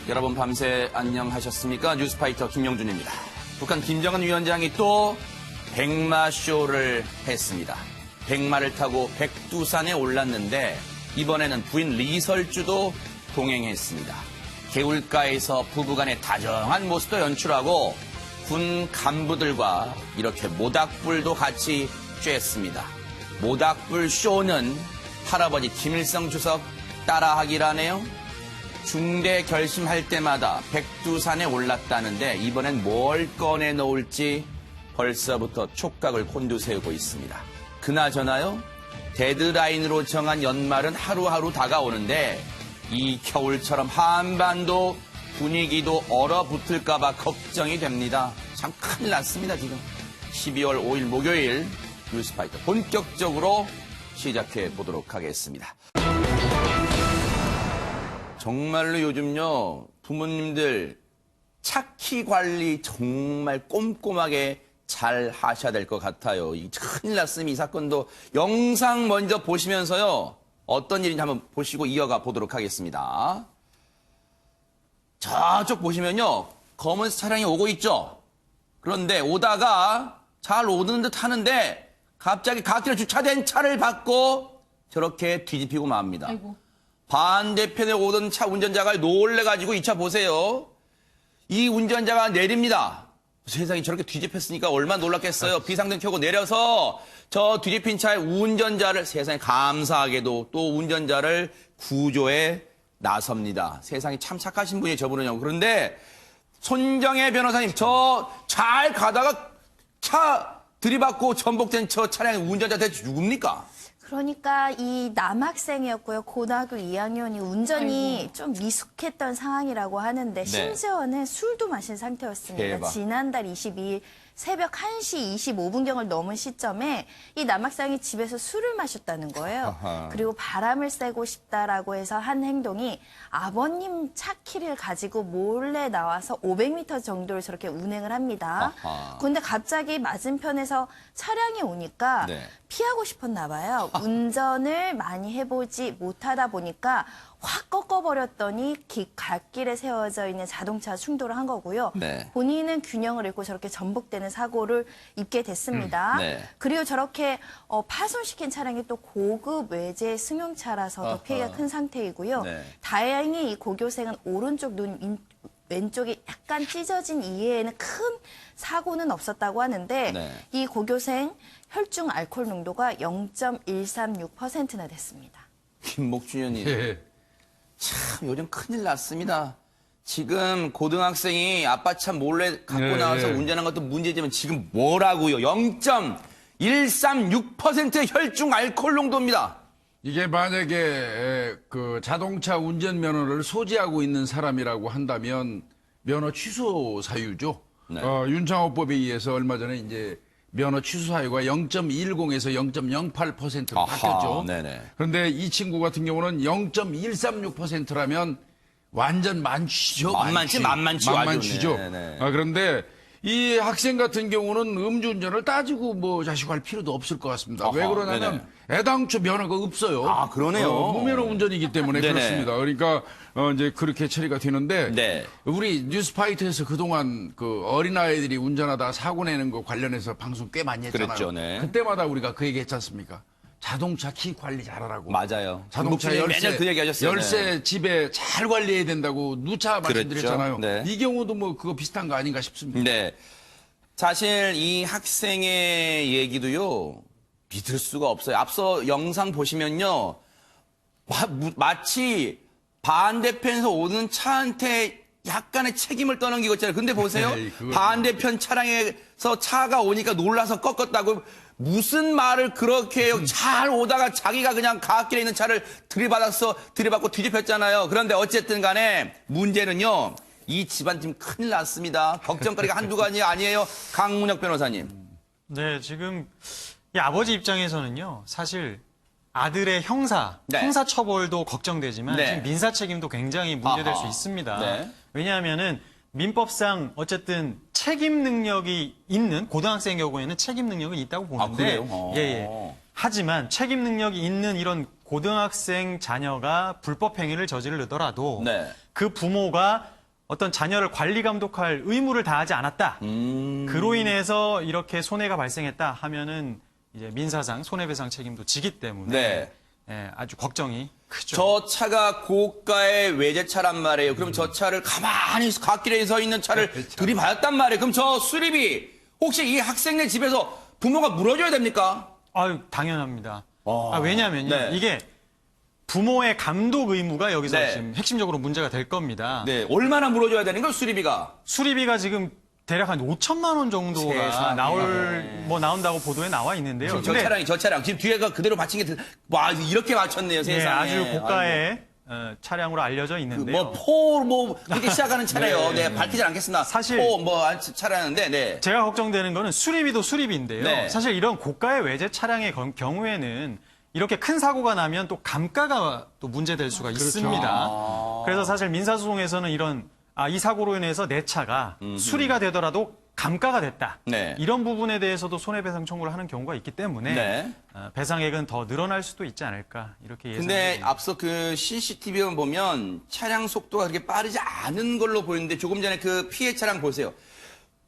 여러분 밤새 안녕하셨습니까? 뉴스파이터 김용준입니다. 북한 김정은 위원장이 또 백마쇼를 했습니다. 백마를 타고 백두산에 올랐는데 이번에는 부인 리설주도 동행했습니다. 개울가에서 부부간의 다정한 모습도 연출하고 군 간부들과 이렇게 모닥불도 같이 쬐습니다. 모닥불 쇼는 할아버지 김일성 주석 따라하기라네요. 중대 결심할 때마다 백두산에 올랐다는데 이번엔 뭘 꺼내 놓을지 벌써부터 촉각을 곤두세우고 있습니다. 그나저나요, 데드라인으로 정한 연말은 하루하루 다가오는데 이 겨울처럼 한반도 분위기도 얼어붙을까봐 걱정이 됩니다. 참 큰일 났습니다, 지금. 12월 5일 목요일 뉴스파이터 본격적으로 시작해 보도록 하겠습니다. 정말로 요즘요, 부모님들 차키 관리 정말 꼼꼼하게 잘 하셔야 될 것 같아요. 큰일 났으면 이 사건도 영상 먼저 보시면서요, 어떤 일인지 한번 보시고 이어가 보도록 하겠습니다. 저쪽 보시면요, 검은 차량이 오고 있죠. 그런데 오다가 잘 오는 듯 하는데 갑자기 갓길에 주차된 차를 받고 저렇게 뒤집히고 맙니다. 아이고. 반대편에 오던 차 운전자가 놀래가지고 이 차 보세요. 이 운전자가 내립니다. 세상에 저렇게 뒤집혔으니까 얼마나 놀랐겠어요. 비상등 켜고 내려서 저 뒤집힌 차의 운전자를, 세상에 감사하게도 또 운전자를 구조에 나섭니다. 세상에 참 착하신 분이 저분은요. 그런데 손정혜 변호사님, 저 잘 가다가 차 들이받고 전복된 저 차량의 운전자 대체 누굽니까? 그러니까 이 남학생이었고요. 고등학교 2학년이 운전이 아이고. 좀 미숙했던 상황이라고 하는데 심지어는 술도 마신 상태였습니다. 대박. 지난달 22일 새벽 1시 25분경을 넘은 시점에 이 남학생이 집에서 술을 마셨다는 거예요. 아하. 그리고 바람을 쐬고 싶다라고 해서 한 행동이 아버님 차 키를 가지고 몰래 나와서 500m 정도를 저렇게 운행을 합니다. 아하. 그런데 갑자기 맞은편에서 차량이 오니까 네. 피하고 싶었나 봐요. 운전을 많이 해보지 못하다 보니까 확 꺾어버렸더니 갓길에 세워져 있는 자동차 충돌을 한 거고요. 네. 본인은 균형을 잃고 저렇게 전복되는 사고를 입게 됐습니다. 네. 그리고 저렇게 파손시킨 차량이 또 고급 외제 승용차라서 더 피해가 큰 상태이고요. 네. 다행히 이 고교생은 오른쪽 눈 왼쪽이 약간 찢어진 이외에는 큰 사고는 없었다고 하는데 네. 이 고교생 혈중 알코올 농도가 0.136%나 됐습니다. 김목준 의원님. 참 요즘 큰일 났습니다. 지금 고등학생이 아빠 차 몰래 갖고 나와서 운전한 것도 문제지만 지금 뭐라고요? 0.136%의 혈중 알코올 농도입니다. 이게 만약에 그 자동차 운전 면허를 소지하고 있는 사람이라고 한다면 면허 취소 사유죠. 네. 윤창호법에 의해서 얼마 전에 이제 면허 취소 사유가 0.10에서 0.08%로 아하, 바뀌었죠. 네네. 그런데 이 친구 같은 경우는 0.136%라면 완전 만취죠. 만만치죠. 네네. 그런데 이 학생 같은 경우는 음주운전을 따지고 뭐 자시고 할 필요도 없을 것 같습니다. 왜 아하, 그러냐면 애당초 면허가 없어요. 아, 그러네요. 무면허 운전이기 때문에 네네. 그렇습니다. 그러니까 이제 그렇게 처리가 되는데 네. 우리 뉴스파이터에서 그동안 그 어린아이들이 운전하다가 사고 내는 거 관련해서 방송 꽤 많이 했잖아요. 그랬죠, 네. 그때마다 우리가 그 얘기 했지 않습니까? 자동차 키 관리 잘하라고. 맞아요. 자동차 김목준이 열쇠, 매년 그 얘기 하셨어요. 열쇠 집에 잘 관리해야 된다고 누차 말씀드렸잖아요. 네. 이 경우도 뭐 그거 비슷한 거 아닌가 싶습니다. 네. 사실 이 학생의 얘기도요, 믿을 수가 없어요. 앞서 영상 보시면요, 마치 반대편에서 오는 차한테 약간의 책임을 떠넘기고 있잖아요. 근데 보세요. 에이, 반대편 차량에서 차가 오니까 놀라서 꺾었다고 무슨 말을 그렇게 해요. 잘 오다가 자기가 그냥 갓길에 있는 차를 들이받고 뒤집혔잖아요. 그런데 어쨌든 간에 문제는요, 이 집안 지금 큰일 났습니다. 걱정거리가 한두 가지 아니에요. 강문혁 변호사님. 네, 지금 이 아버지 입장에서는요, 사실 아들의 형사 처벌도 걱정되지만 네. 지금 민사 책임도 굉장히 문제될 아하. 수 있습니다. 네. 왜냐하면은 민법상 어쨌든 책임 능력이 있는 고등학생의 경우에는 책임 능력은 있다고 보는데, 그래요? 예. 하지만 책임 능력이 있는 이런 고등학생 자녀가 불법 행위를 저지르더라도 네. 그 부모가 어떤 자녀를 관리 감독할 의무를 다하지 않았다. 그로 인해서 이렇게 손해가 발생했다 하면은 이제 민사상 손해배상 책임도 지기 때문에 네. 예, 아주 걱정이 크죠. 저 차가 고가의 외제차란 말이에요. 그럼 저 차를 가만히 갓길에 서 있는 차를 들이받았단 말이에요. 그럼 저 수리비 혹시 이 학생네 집에서 부모가 물어줘야 됩니까? 아유, 당연합니다. 왜냐면요. 네. 이게 부모의 감독 의무가 여기서 네. 지금 핵심적으로 문제가 될 겁니다. 네, 얼마나 물어줘야 되는 거 수리비가? 수리비가 지금 대략 한 5천만 원 정도가 세상에. 나온다고 보도에 나와 있는데요. 지금 저 차량 지금 뒤에가 그대로 받친 게 와 이렇게 맞췄네요 예, 세상에. 아주 고가의 차량으로 알려져 있는데요. 뭐포뭐 이렇게 시작하는 차래요. 네, 밝히지 않겠습니다. 사실- 포뭐 차량인데, 네. 제가 걱정되는 거는 수리비도 수리비인데요. 네. 사실 이런 고가의 외제 차량의 경우에는 이렇게 큰 사고가 나면 또 감가가 또 문제될 수가 있습니다. 그래서 사실 민사소송에서는 이 사고로 인해서 내 차가 수리가 되더라도 감가가 됐다. 네. 이런 부분에 대해서도 손해배상 청구를 하는 경우가 있기 때문에 네. 배상액은 더 늘어날 수도 있지 않을까 이렇게 근데 예상됩니다. 앞서 그 CCTV만 보면 차량 속도가 그렇게 빠르지 않은 걸로 보이는데 조금 전에 그 피해 차량 보세요.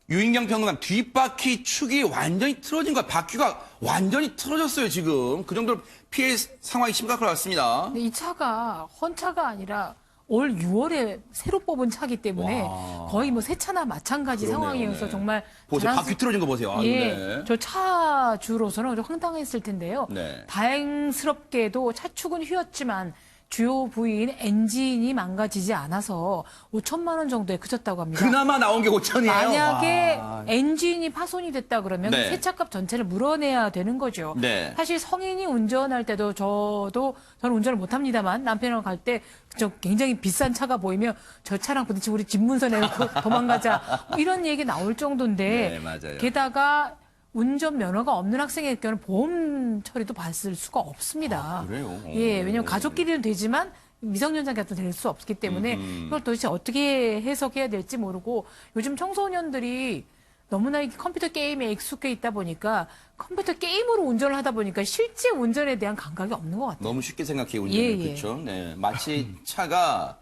유인경 평론가 뒷바퀴 축이 완전히 틀어진 거야. 바퀴가 완전히 틀어졌어요, 지금. 그 정도로 피해 상황이 심각할 것 같습니다. 근데 이 차가 헌차가 아니라 올 6월에 새로 뽑은 차기 때문에 거의 뭐 새 차나 마찬가지 그러네요, 상황이어서 네. 정말 보세요. 자랑스- 바퀴 틀어진 거 보세요. 아, 예, 네. 저 차주로서는 좀 황당했을 텐데요. 네. 다행스럽게도 차축은 휘었지만 주요 부위인 엔진이 망가지지 않아서 5천만 원 정도에 그쳤다고 합니다. 그나마 나온 게 5천이에요. 만약에 엔진이 파손이 됐다 그러면 네. 새 차값 전체를 물어내야 되는 거죠. 네. 사실 성인이 운전할 때도 저는 운전을 못합니다만 남편이랑 갈 때 저 굉장히 비싼 차가 보이면 저 차랑 부딪히고 우리 집 문서 내놓고 도망가자 뭐 이런 얘기 나올 정도인데 네, 맞아요. 게다가 운전 면허가 없는 학생의 경우는 보험 처리도 받을 수가 없습니다. 그래요? 예, 왜냐면 가족끼리는 되지만 미성년자 같은 될 수 없기 때문에 이걸 도대체 어떻게 해석해야 될지 모르고 요즘 청소년들이 너무나 이 컴퓨터 게임에 익숙해 있다 보니까 컴퓨터 게임으로 운전을 하다 보니까 실제 운전에 대한 감각이 없는 것 같아요. 너무 쉽게 생각해요, 운전을. 예, 예. 그렇죠? 네. 마치 차가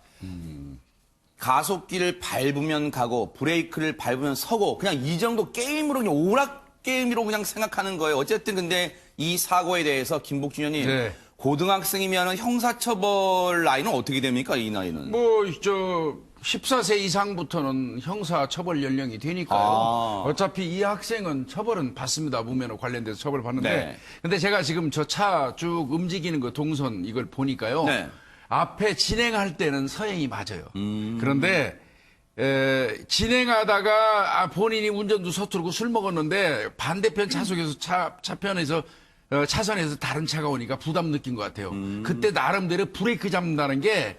가속기를 밟으면 가고 브레이크를 밟으면 서고 그냥 이 정도 게임으로 그냥 오락 게임으로 그냥 생각하는 거예요. 어쨌든 근데 이 사고에 대해서 김복준 의원님 네. 고등학생이면 형사처벌 나이는 어떻게 됩니까? 이 나이는? 14세 이상부터는 형사 처벌 연령이 되니까요. 어차피 이 학생은 처벌은 받습니다. 무면허 관련돼서 처벌 받는데. 네. 근데 제가 지금 저 차 쭉 움직이는 거 동선 이걸 보니까요. 네. 앞에 진행할 때는 서행이 맞아요. 그런데 진행하다가 본인이 운전도 서투르고 술 먹었는데 반대편 차속에서 차편에서 차선에서 다른 차가 오니까 부담 느낀 것 같아요. 그때 나름대로 브레이크 잡는다는 게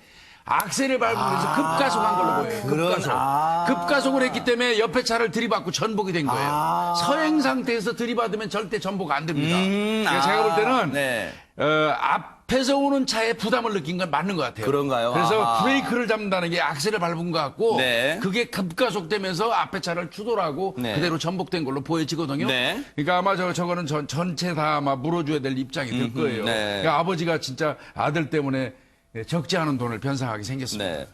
악셀을 밟으면서 급가속한 걸로 보여요. 급가속을 했기 때문에 옆에 차를 들이받고 전복이 된 거예요. 서행 상태에서 들이받으면 절대 전복 안 됩니다. 그러니까 제가 볼 때는 네. 앞에서 오는 차에 부담을 느낀 건 맞는 것 같아요. 그런가요? 그래서 아하. 브레이크를 잡는다는 게 악셀을 밟은 것 같고 네. 그게 급가속되면서 앞에 차를 추돌하고 네. 그대로 전복된 걸로 보여지거든요. 네. 그러니까 아마 저거는 전체 다 아마 물어줘야 될 입장이 될 거예요. 네. 그러니까 아버지가 진짜 아들 때문에 적지 않은 돈을 변상하게 생겼습니다. 네.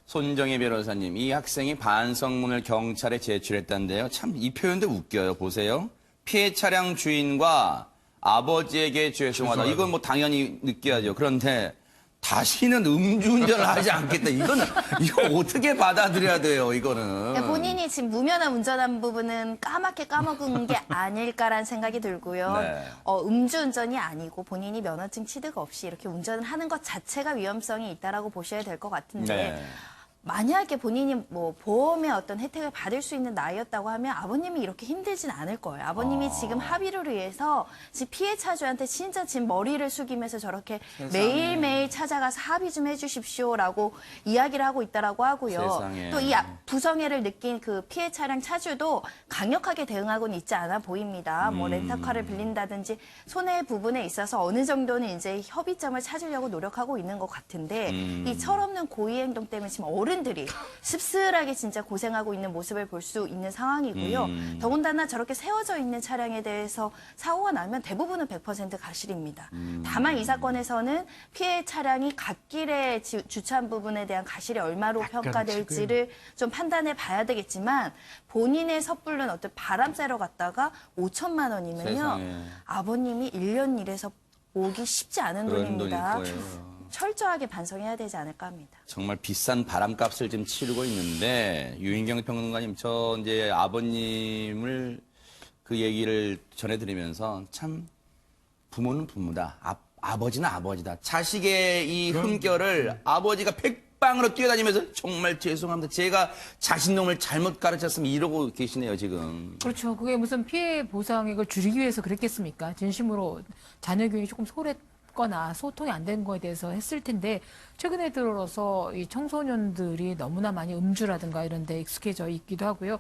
손정혜 변호사님, 이 학생이 반성문을 경찰에 제출했다는데요. 참 이 표현도 웃겨요. 보세요. 피해 차량 주인과 아버지에게 죄송하다. 이건 뭐 당연히 느껴야죠. 그런데 다시는 음주운전을 하지 않겠다. 이거 어떻게 받아들여야 돼요, 이거는. 본인이 지금 무면허 운전한 부분은 까맣게 까먹은 게 아닐까라는 생각이 들고요. 네. 음주운전이 아니고 본인이 면허증 취득 없이 이렇게 운전을 하는 것 자체가 위험성이 있다라고 보셔야 될 것 같은데 네. 만약에 본인이 뭐 보험의 어떤 혜택을 받을 수 있는 나이였다고 하면 아버님이 이렇게 힘들진 않을 거예요. 아버님이 지금 합의를 위해서 지금 피해 차주한테 진짜 지금 머리를 숙이면서 저렇게 매일매일 찾아가서 합의 좀 해주십시오라고 이야기를 하고 있다라고 하고요. 세상에. 또 이 부성애를 느낀 그 피해 차량 차주도 강력하게 대응하고는 있지 않아 보입니다. 뭐 렌터카를 빌린다든지 손해 부분에 있어서 어느 정도는 이제 협의점을 찾으려고 노력하고 있는 것 같은데 이 철없는 고의 행동 때문에 지금 어른 어른들이 씁쓸하게 진짜 고생하고 있는 모습을 볼 수 있는 상황이고요. 더군다나 저렇게 세워져 있는 차량에 대해서 사고가 나면 대부분은 100% 가실입니다. 다만 이 사건에서는 피해 차량이 갓길에 주차한 부분에 대한 가실이 얼마로 평가될지를 좀 판단해 봐야 되겠지만 본인의 섣불른 어떤 바람 쐬러 갔다가 5천만 원이면요. 세상에. 아버님이 1년 일해서 모기 쉽지 않은 그런 돈입니다. 돈일 거예요. 철저하게 반성해야 되지 않을까 합니다. 정말 비싼 바람값을 지금 치르고 있는데 유인경 평론가님 저 이제 아버님을 그 얘기를 전해드리면서 참 부모는 부모다. 아버지는 아버지다. 자식의 이 흠결을 아버지가 백방으로 뛰어다니면서 정말 죄송합니다. 제가 자식 놈을 잘못 가르쳤으면 이러고 계시네요 지금. 그렇죠. 그게 무슨 피해 보상액을 줄이기 위해서 그랬겠습니까? 진심으로 자녀 교육이 조금 소홀했거나 소통이 안 된 거에 대해서 했을 텐데 최근에 들어서 이 청소년들이 너무나 많이 음주라든가 이런 데 익숙해져 있기도 하고요.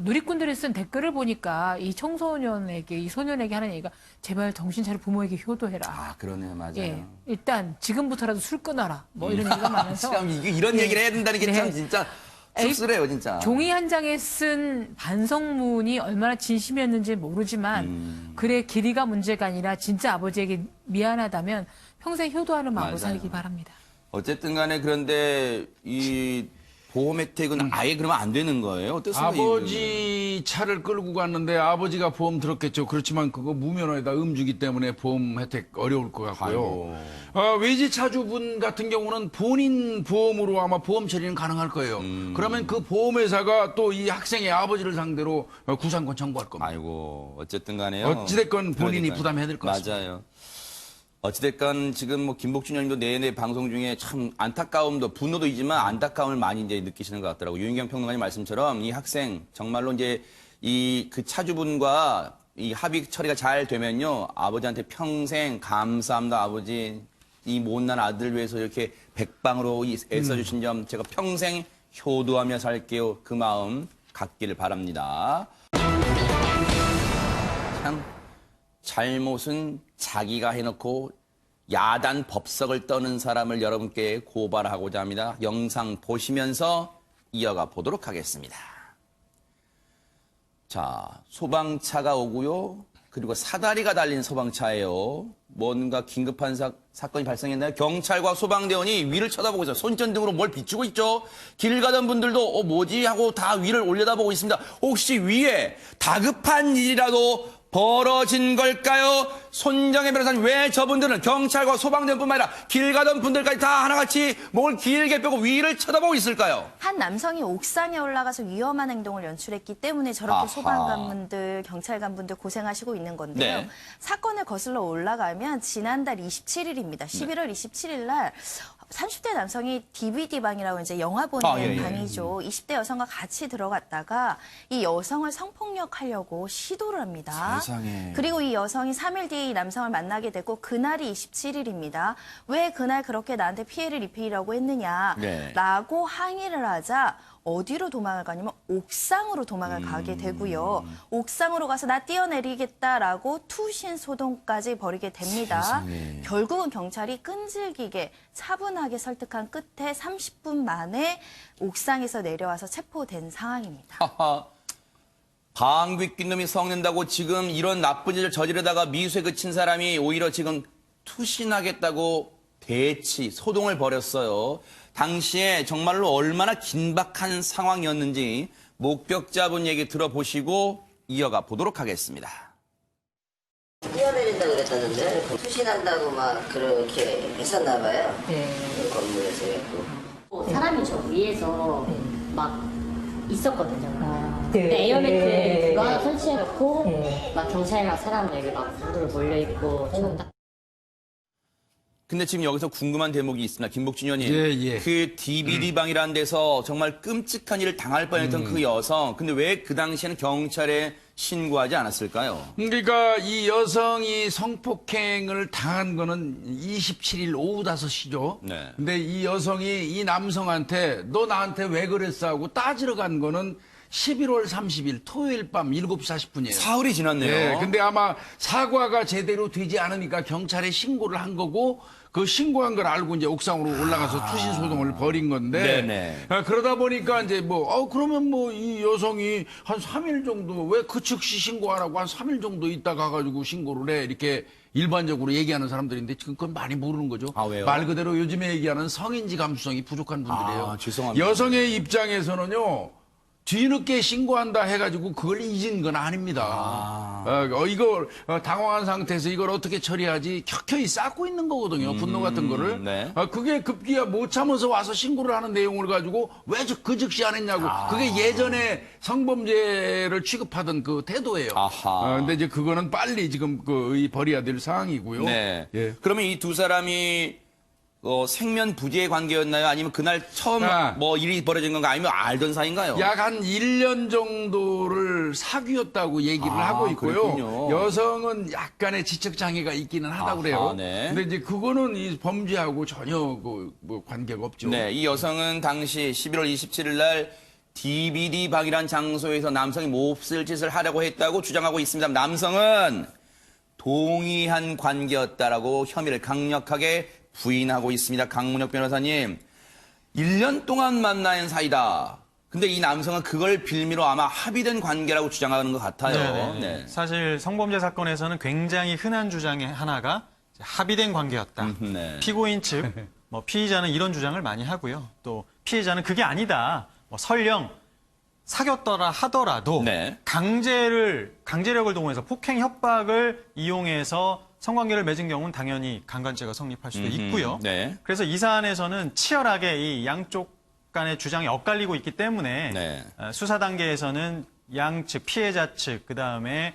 누리꾼들이 쓴 댓글을 보니까 이 청소년에게, 이 소년에게 하는 얘기가 제발 정신 차려 부모에게 효도해라. 아 그러네요 맞아요. 예, 일단 지금부터라도 술 끊어라. 뭐 이런 얘기가 많아서 참 이런 예. 얘기를 해야 된다는 게 참 네. 진짜 씁쓸해요 진짜. 종이 한 장에 쓴 반성문이 얼마나 진심이었는지 모르지만 글의 길이가 문제가 아니라 진짜 아버지에게 미안하다면 평생 효도하는 마음으로 맞아요. 살기 바랍니다. 어쨌든 간에 그런데 이 보험 혜택은 아예 그러면 안 되는 거예요? 어떻습니까? 아버지 차를 끌고 갔는데 아버지가 보험 들었겠죠. 그렇지만 그거 무면허에다 음주기 때문에 보험 혜택 어려울 것 같고요. 외지 차주분 같은 경우는 본인 보험으로 아마 보험 처리는 가능할 거예요. 그러면 그 보험회사가 또 이 학생의 아버지를 상대로 구상권 청구할 겁니다. 아이고 어쨌든 간에요. 어찌됐건 본인이 그러니까요. 부담해야 될 것 같습니다. 맞아요. 어찌됐건 지금 뭐 김복준 의원님도 내내 방송 중에 참 안타까움도 분노도 있지만 안타까움을 많이 이제 느끼시는 것 같더라고요. 유인경 평론가님 말씀처럼 이 학생 정말로 이제 이 그 차주분과 이 합의 처리가 잘 되면요 아버지한테 평생 감사합니다 아버지 이 못난 아들 위해서 이렇게 백방으로 애써주신 점 제가 평생 효도하며 살게요 그 마음 갖기를 바랍니다. 참. 잘못은 자기가 해놓고 야단 법석을 떠는 사람을 여러분께 고발하고자 합니다. 영상 보시면서 이어가 보도록 하겠습니다. 자, 소방차가 오고요. 그리고 사다리가 달린 소방차예요. 뭔가 긴급한 사건이 발생했나요? 경찰과 소방대원이 위를 쳐다보고 있어요. 손전등으로 뭘 비추고 있죠? 길 가던 분들도 뭐지 하고 다 위를 올려다보고 있습니다. 혹시 위에 다급한 일이라도 벌어진 걸까요? 손정혜 변호사님, 왜 저분들은 경찰과 소방대원뿐만 아니라 길 가던 분들까지 다 하나같이 목을 길게 펴고 위를 쳐다보고 있을까요? 한 남성이 옥상에 올라가서 위험한 행동을 연출했기 때문에 저렇게 아하. 소방관분들, 경찰관분들 고생하시고 있는 건데요. 네. 사건을 거슬러 올라가면 지난달 27일입니다. 11월 27일 날 30대 남성이 DVD방이라고 이제 영화 보는 예. 방이죠. 20대 여성과 같이 들어갔다가 이 여성을 성폭력하려고 시도를 합니다. 세상에. 그리고 이 여성이 3일 뒤에 이 남성을 만나게 됐고 그날이 27일입니다. 왜 그날 그렇게 나한테 피해를 입히려고 했느냐 네. 라고 항의를 하자 어디로 도망을 가냐면 옥상으로 도망을 가게 되고요. 옥상으로 가서 나 뛰어내리겠다라고 투신 소동까지 벌이게 됩니다. 세상에. 결국은 경찰이 끈질기게 차분하게 설득한 끝에 30분 만에 옥상에서 내려와서 체포된 상황입니다. 하하. 방귀 낀 놈이 성낸다고 지금 이런 나쁜 일을 저지르다가 미수에 그친 사람이 오히려 지금 투신하겠다고 소동을 벌였어요. 당시에 정말로 얼마나 긴박한 상황이었는지 목격자분 얘기 들어보시고 이어가 보도록 하겠습니다. 뛰어내린다고 그랬다는데 투신한다고 막 그렇게 했었나 봐요. 네. 그 건물에서. 사람이 저 위에서 막 있었거든요. 네. 근데 에어매트 그거 하나 설치해놓고 막 경찰이랑 사람들이 막 모두를 몰려있고 저는 딱 근데 지금 여기서 궁금한 대목이 있습니다. 김복준 의원님. 예. 그 DVD방이라는 데서 정말 끔찍한 일을 당할 뻔했던 그 여성. 근데 왜 그 당시에는 경찰에 신고하지 않았을까요? 그러니까 이 여성이 성폭행을 당한 거는 27일 오후 5시죠. 네. 근데 이 여성이 이 남성한테 너 나한테 왜 그랬어 하고 따지러 간 거는 11월 30일 토요일 밤 7시 40분이에요. 사흘이 지났네요. 네, 근데 아마 사과가 제대로 되지 않으니까 경찰에 신고를 한 거고 그 신고한 걸 알고 이제 옥상으로 올라가서 투신 소동을 벌인 건데 네네. 그러다 보니까 이제 그러면 이 여성이 한 3일 정도 왜 그 즉시 신고 안 하고 한 3일 정도 있다 가가지고 신고를 해 이렇게 일반적으로 얘기하는 사람들인데 지금 그건 많이 모르는 거죠. 아, 왜요? 말 그대로 요즘에 얘기하는 성인지 감수성이 부족한 분들이에요. 아, 죄송합니다. 여성의 입장에서는요. 뒤늦게 신고한다 해가지고 그걸 잊은 건 아닙니다. 이걸 당황한 상태에서 이걸 어떻게 처리하지 켜켜이 쌓고 있는 거거든요. 분노 같은 거를. 네. 그게 급기야 못 참아서 와서 신고를 하는 내용을 가지고 왜 그 즉시 안 했냐고. 그게 예전에 성범죄를 취급하던 그 태도예요. 아하. 근데 이제 그거는 빨리 지금 벌여야 될 사항이고요. 네. 예. 그러면 이 두 사람이 생면 부지의 관계였나요? 아니면 그날 처음 일이 벌어진 건가? 아니면 알던 사이인가요? 약 한 1년 정도를 사귀었다고 얘기를 하고 있고요. 그랬군요. 여성은 약간의 지적 장애가 있기는 하다고 그래요. 네. 근데 이제 그거는 이 범죄하고 전혀 관계가 없죠. 네, 이 여성은 당시 11월 27일 날 DVD 방이란 장소에서 남성이 몹쓸 짓을 하려고 했다고 주장하고 있습니다. 남성은 동의한 관계였다라고 혐의를 강력하게 부인하고 있습니다. 강문혁 변호사님, 1년 동안 만난 사이다. 근데 이 남성은 그걸 빌미로 아마 합의된 관계라고 주장하는 것 같아요. 네네. 네. 사실 성범죄 사건에서는 굉장히 흔한 주장의 하나가 합의된 관계였다. 네. 피고인 측, 피의자는 이런 주장을 많이 하고요. 또 피해자는 그게 아니다. 설령 사귀었더라 하더라도 네. 강제력을 동원해서 폭행 협박을 이용해서 성관계를 맺은 경우는 당연히 강간죄가 성립할 수도 있고요. 네. 그래서 이 사안에서는 치열하게 이 양쪽 간의 주장이 엇갈리고 있기 때문에 네. 수사 단계에서는 양측 피해자 측 그다음에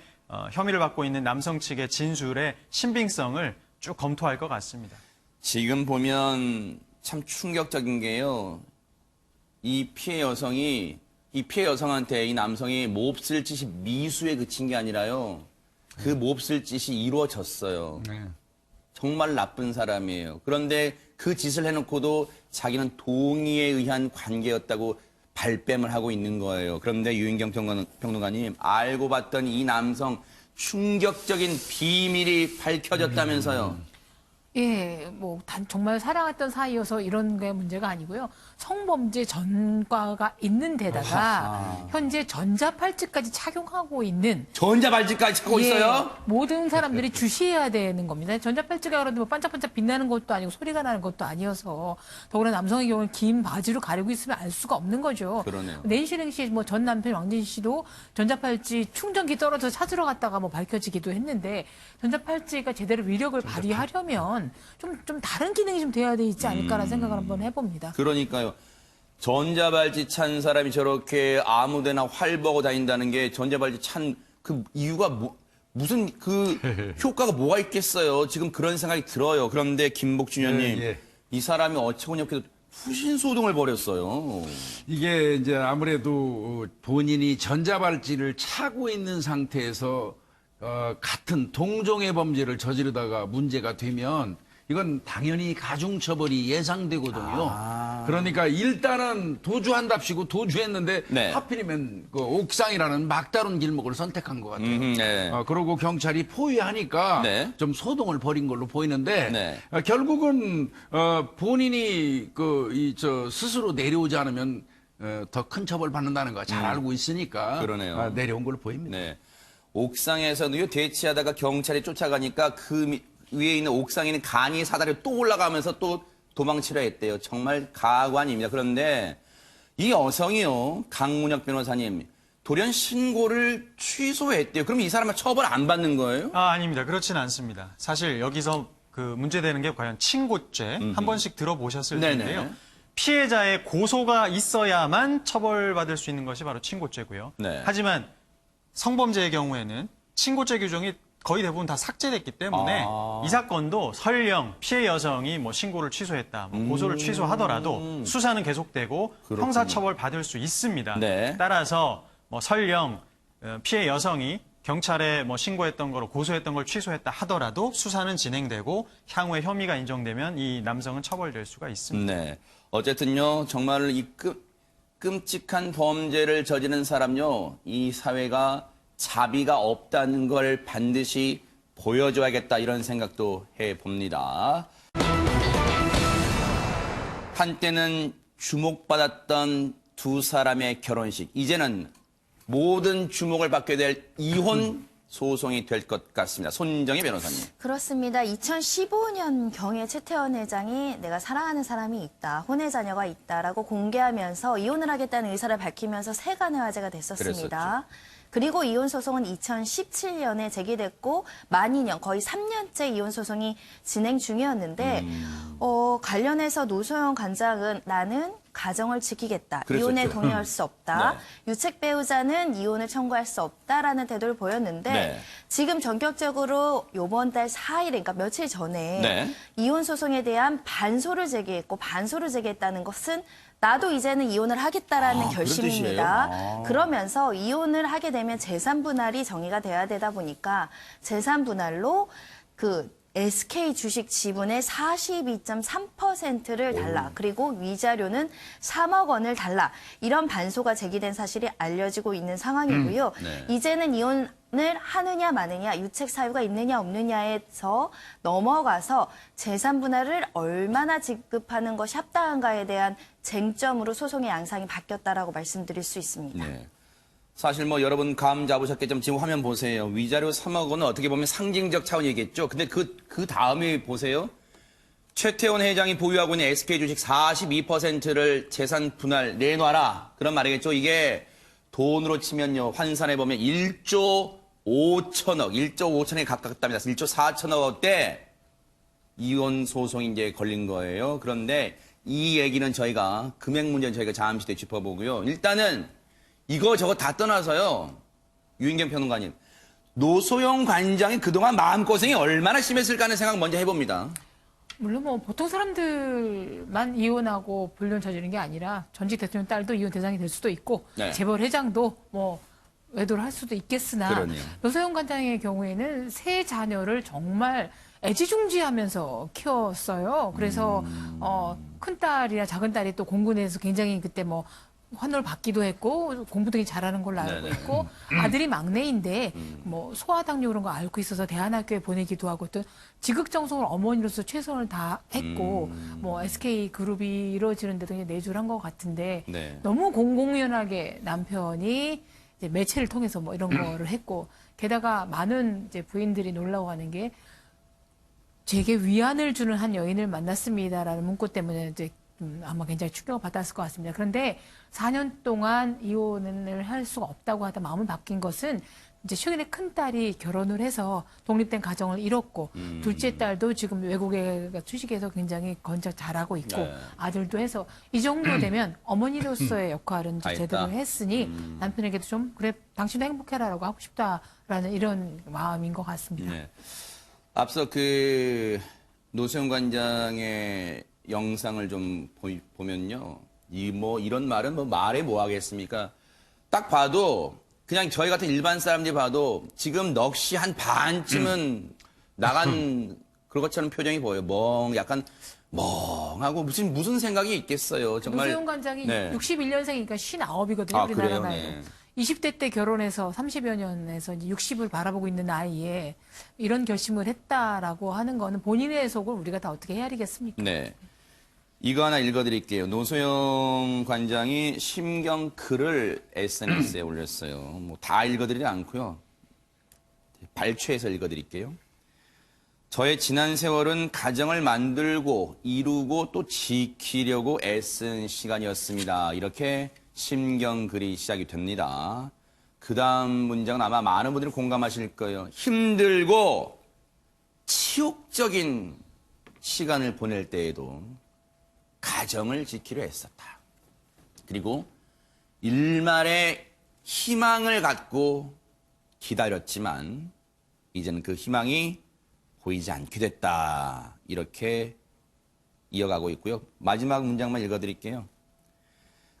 혐의를 받고 있는 남성 측의 진술의 신빙성을 쭉 검토할 것 같습니다. 지금 보면 참 충격적인 게요. 이 피해 여성한테 이 남성이 몹쓸 짓이 미수에 그친 게 아니라요. 그 몹쓸 짓이 이루어졌어요. 네. 정말 나쁜 사람이에요. 그런데 그 짓을 해놓고도 자기는 동의에 의한 관계였다고 발뺌을 하고 있는 거예요. 그런데 유인경 평론가님, 알고 봤더니 이 남성 충격적인 비밀이 밝혀졌다면서요. 예, 정말 사랑했던 사이여서 이런 게 문제가 아니고요. 성범죄 전과가 있는 데다가 현재 전자팔찌까지 착용하고 있는 전자발찌까지 차고 있어요? 모든 사람들이 주시해야 되는 겁니다. 전자팔찌가 그런데 반짝반짝 빛나는 것도 아니고 소리가 나는 것도 아니어서 더구나 남성의 경우는 긴 바지로 가리고 있으면 알 수가 없는 거죠. 그러네요. 낸시랭 씨, 전 남편 왕진 씨도 전자팔찌 충전기 떨어져서 찾으러 갔다가 밝혀지기도 했는데 전자팔찌가 제대로 위력을 발휘하려면 좀 다른 기능이 좀 돼야 되지 않을까라는 생각을 한번 해봅니다. 그러니까요. 전자발찌 찬 사람이 저렇게 아무데나 활보고 다닌다는 게 전자발찌 찬 그 이유가 무슨 그 효과가 뭐가 있겠어요. 지금 그런 생각이 들어요. 그런데 김복준 의원님, 예. 이 사람이 어처구니없게 후신 소동을 벌였어요. 이게 이제 아무래도 본인이 전자발찌를 차고 있는 상태에서 같은 동종의 범죄를 저지르다가 문제가 되면 이건 당연히 가중처벌이 예상되거든요. 그러니까 일단은 도주한답시고 도주했는데 네. 하필이면 그 옥상이라는 막다른 길목을 선택한 것 같아요. 네. 그러고 경찰이 포위하니까 네. 좀 소동을 벌인 걸로 보이는데 네. 결국은 본인이 스스로 내려오지 않으면 더 큰 처벌 받는다는 거 잘 알고 있으니까 그러네요. 내려온 걸로 보입니다. 네. 옥상에서도요, 대치하다가 경찰이 쫓아가니까 그 위에 있는 옥상에 있는 간이 사다리 또 올라가면서 또 도망치려 했대요. 정말 가관입니다. 그런데 이 여성이요, 강문혁 변호사님, 돌연 신고를 취소했대요. 그럼 이 사람은 처벌 안 받는 거예요? 아닙니다. 그렇지는 않습니다. 사실 여기서 그 문제되는 게 과연 친고죄 한 번씩 들어보셨을 네네. 텐데요. 피해자의 고소가 있어야만 처벌받을 수 있는 것이 바로 친고죄고요. 네. 하지만 성범죄의 경우에는 친고죄 규정이 거의 대부분 다 삭제됐기 때문에 이 사건도 설령 피해 여성이 신고를 취소했다, 고소를 취소하더라도 수사는 계속되고 그렇군요. 형사처벌 받을 수 있습니다. 네. 따라서 설령 피해 여성이 경찰에 신고했던 걸 고소했던 걸 취소했다 하더라도 수사는 진행되고 향후에 혐의가 인정되면 이 남성은 처벌될 수가 있습니다. 네. 어쨌든요, 정말 이 끔찍한 범죄를 저지른 사람요, 이 사회가 자비가 없다는 걸 반드시 보여줘야겠다 이런 생각도 해봅니다. 한때는 주목받았던 두 사람의 결혼식, 이제는 모든 주목을 받게 될 이혼 소송이 될 것 같습니다. 손정희 변호사님. 그렇습니다. 2015년경에 최태원 회장이 내가 사랑하는 사람이 있다, 혼외 자녀가 있다라고 공개하면서 이혼을 하겠다는 의사를 밝히면서 세간의 화제가 됐었습니다. 그리고 이혼 소송은 2017년에 제기됐고 만 2년, 거의 3년째 이혼 소송이 진행 중이었는데 관련해서 노소영 관장은 나는 가정을 지키겠다. 그랬었죠. 이혼에 동의할 수 없다. 네. 유책 배우자는 이혼을 청구할 수 없다라는 태도를 보였는데 네. 지금 전격적으로 이번 달 4일, 그러니까 며칠 전에 네. 이혼 소송에 대한 반소를 제기했고, 반소를 제기했다는 것은 나도 이제는 이혼을 하겠다라는 그런 결심입니다. 뜻이에요? 그러면서 이혼을 하게 되면 재산 분할이 정의가 돼야 되다 보니까 재산 분할로 그 SK 주식 지분의 42.3%를 달라. 그리고 위자료는 3억 원을 달라. 이런 반소가 제기된 사실이 알려지고 있는 상황이고요. 네. 이제는 이혼을 하느냐 마느냐, 유책 사유가 있느냐 없느냐에서 넘어가서 재산 분할을 얼마나 지급하는 것이 합당한가에 대한 쟁점으로 소송의 양상이 바뀌었다라고 말씀드릴 수 있습니다. 네. 사실 뭐 여러분 감 잡으셨겠지만 지금 화면 보세요. 위자료 3억 원은 어떻게 보면 상징적 차원이겠죠. 근데 그 다음에 보세요. 최태원 회장이 보유하고 있는 SK 주식 42%를 재산 분할 내놔라. 그런 말이겠죠. 이게 돈으로 치면요. 환산해 보면 1조 5천억, 1조 5천억에 가깝답니다. 1조 4천억 원대 이혼 소송이 이제 걸린 거예요. 그런데 이 얘기는 저희가 금액 문제는 저희가 잠시 뒤에 짚어보고요. 일단은 이거 저거 다 떠나서요. 유인경 평론가님. 노소영 관장이 그동안 마음고생이 얼마나 심했을까 하는 생각 먼저 해봅니다. 물론 뭐 보통 사람들만 이혼하고 불륜 저지르는 게 아니라 전직 대통령 딸도 이혼 대상이 될 수도 있고 네. 재벌 회장도 뭐 외도를 할 수도 있겠으나 그러네요. 노소영 관장의 경우에는 세 자녀를 정말 애지중지하면서 키웠어요. 그래서 큰 딸이나 작은 딸이 또 공군에서 굉장히 그때 뭐 환호를 받기도 했고 공부도 굉장히 잘하는 걸로 알고 네네. 있고 아들이 막내인데 뭐 소아당뇨 그런 거 앓고 있어서 대안학교에 보내기도 하고 또 지극정성으로 어머니로서 최선을 다했고 뭐 SK 그룹이 이루어지는데도 내주를 한 것 같은데 네. 너무 공공연하게 남편이 이제 매체를 통해서 뭐 이런 거를 했고 게다가 많은 이제 부인들이 놀라워하는 게 제게 위안을 주는 한 여인을 만났습니다라는 문구 때문에 이제 아마 굉장히 충격을 받았을 것 같습니다. 그런데 4년 동안 이혼을 할 수가 없다고 하다 마음을 바뀐 것은 이제 최근에 큰 딸이 결혼을 해서 독립된 가정을 이뤘고 둘째 딸도 지금 외국에 취직해서 굉장히 건작 잘하고 있고 네. 아들도 해서 이 정도 되면 어머니로서의 역할은 다 이제 제대로 했다. 했으니 남편에게도 좀 그래 당신도 행복해라라고 하고 싶다라는 이런 마음인 것 같습니다. 네. 앞서 그 노소영 관장의 영상을 좀 보면요. 이런 말은 뭐 말해 뭐 하겠습니까? 딱 봐도 그냥 저희 같은 일반 사람들이 봐도 지금 넋이 한 반쯤은 나간 그런 것처럼 표정이 보여요. 약간 멍하고 무슨 생각이 있겠어요. 정말. 노소영 관장이 네. 61년생이니까 59이거든요. 아, 우리나라 그래요? 나이로. 네. 20대 때 결혼해서 30여 년에서 이제 60을 바라보고 있는 나이에 이런 결심을 했다라고 하는 거는 본인의 속을 우리가 다 어떻게 헤아리겠습니까? 네. 이거 하나 읽어드릴게요. 노소영 관장이 심경 글을 SNS에 올렸어요. 뭐 다 읽어드리지 않고요. 발췌해서 읽어드릴게요. 저의 지난 세월은 가정을 만들고 이루고 또 지키려고 애쓴 시간이었습니다. 이렇게 심경 글이 시작이 됩니다. 그 다음 문장은 아마 많은 분들이 공감하실 거예요. 힘들고 치욕적인 시간을 보낼 때에도 가정을 지키려 했었다. 그리고 일말의 희망을 갖고 기다렸지만 이제는 그 희망이 보이지 않게 됐다. 이렇게 이어가고 있고요. 마지막 문장만 읽어드릴게요.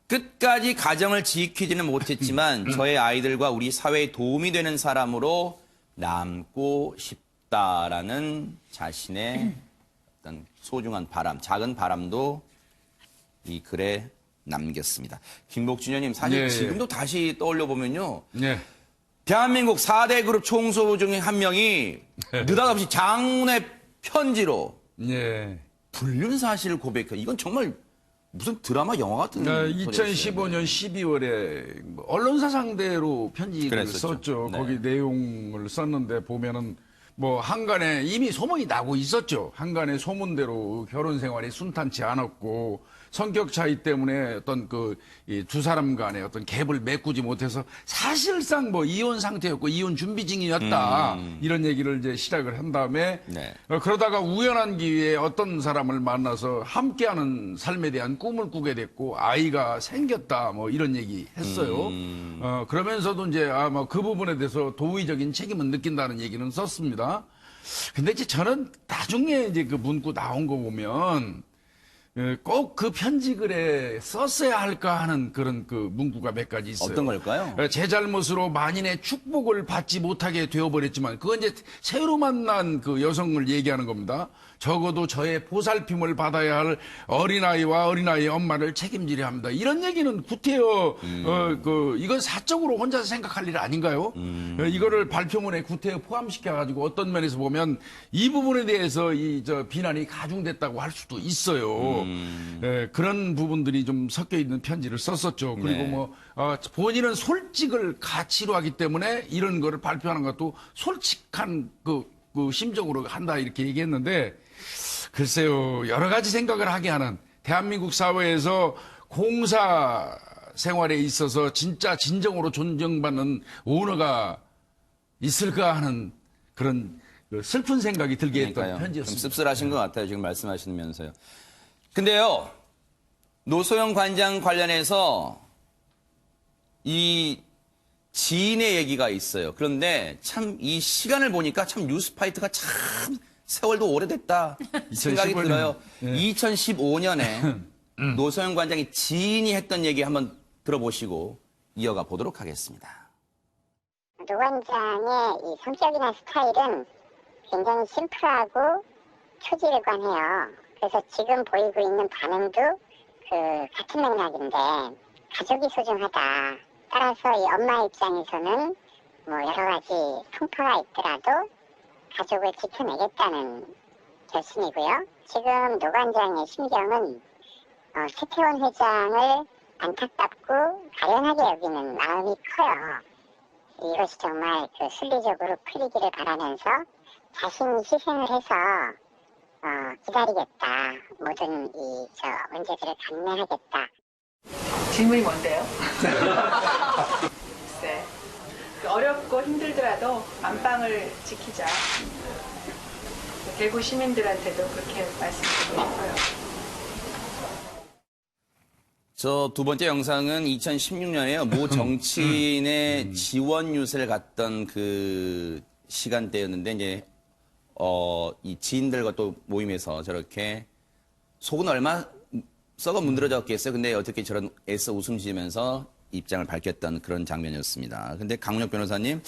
끝까지 가정을 지키지는 못했지만 저의 아이들과 우리 사회에 도움이 되는 사람으로 남고 싶다라는 자신의 어떤 소중한 바람, 작은 바람도 이 글에 남겼습니다. 김복준 의원님, 사실 예. 지금도 다시 떠올려 보면요. 네. 대한민국 4대 그룹 총수 중에 한 명이 느닷없이 장문의 편지로 예. 불륜 사실을 고백해. 이건 정말 무슨 드라마 영화 같은 소리였어요. 2015년 12월에 언론사 상대로 편지를 그랬었죠. 썼죠. 네. 거기 내용을 썼는데 보면은 뭐 한간에 이미 소문이 나고 있었죠. 한간에 소문대로 결혼 생활이 순탄치 않았고 성격 차이 때문에 어떤 이 두 사람 간에 어떤 갭을 메꾸지 못해서 사실상 뭐 이혼 상태였고 이혼 준비 중이었다. 이런 얘기를 이제 시작을 한 다음에 네. 그러다가 우연한 기회에 어떤 사람을 만나서 함께하는 삶에 대한 꿈을 꾸게 됐고 아이가 생겼다. 뭐 이런 얘기 했어요. 그러면서도 이제 뭐 그 부분에 대해서 도의적인 책임은 느낀다는 얘기는 썼습니다. 근데 이제 저는 나중에 이제 그 문구 나온 거 보면 꼭 그 편지글에 썼어야 할까 하는 그런 그 문구가 몇 가지 있어요. 어떤 걸까요? 제 잘못으로 만인의 축복을 받지 못하게 되어버렸지만 그건 이제 새로 만난 그 여성을 얘기하는 겁니다. 적어도 저의 보살핌을 받아야 할 어린아이와 어린아이의 엄마를 책임지려 합니다. 이런 얘기는 구태여 이건 사적으로 혼자서 생각할 일 아닌가요? 이거를 발표문에 구태여 포함시켜가지고 어떤 면에서 보면 이 부분에 대해서 비난이 가중됐다고 할 수도 있어요. 그런 부분들이 좀 섞여 있는 편지를 썼었죠. 그리고 네. 본인은 솔직을 가치로 하기 때문에 이런 거를 발표하는 것도 솔직한 그 심정으로 한다 이렇게 얘기했는데 글쎄요 여러 가지 생각을 하게 하는 대한민국 사회에서 공사 생활에 있어서 진짜 진정으로 존경받는 오너가 있을까 하는 그런 슬픈 생각이 들게 했던 그러니까요. 좀 편지였습니다. 씁쓸하신 것 같아요. 지금 말씀하시면서요. 근데요, 노소영 관장 관련해서 이 지인의 얘기가 있어요. 그런데 참 이 시간을 보니까 참 뉴스파이트가 참 세월도 오래됐다 생각이 2015년. 들어요. 예. 2015년에 노소영 관장이 지인이 했던 얘기 한번 들어보시고 이어가 보도록 하겠습니다. 노 관장의 이 성격이나 스타일은 굉장히 심플하고 초지일관해요. 그래서 지금 보이고 있는 반응도 같은 맥락인데 가족이 소중하다. 따라서 이 엄마 입장에서는 뭐 여러 가지 풍파가 있더라도 가족을 지켜내겠다는 결심이고요. 지금 노 관장의 심경은 최태원 회장을 안타깝고 가련하게 여기는 마음이 커요. 이것이 정말 순리적으로 풀리기를 바라면서 자신이 희생을 해서 기다리겠다. 모든 문제들을 감내하겠다. 질문이 뭔데요? 글쎄, 어렵고 힘들더라도 안방을 지키자. 대구 시민들한테도 그렇게 말씀드리고 싶어요. 저 두 번째 영상은 2016년에요. 모 정치인의 지원 유세를 갔던 그 시간대였는데 이제 이 지인들과 또 모임에서 저렇게 속은 얼마 썩어 문드러졌겠어요. 근데 어떻게 저런 애써 웃음 지으면서 입장을 밝혔던 그런 장면이었습니다. 근데 강훈혁 변호사님,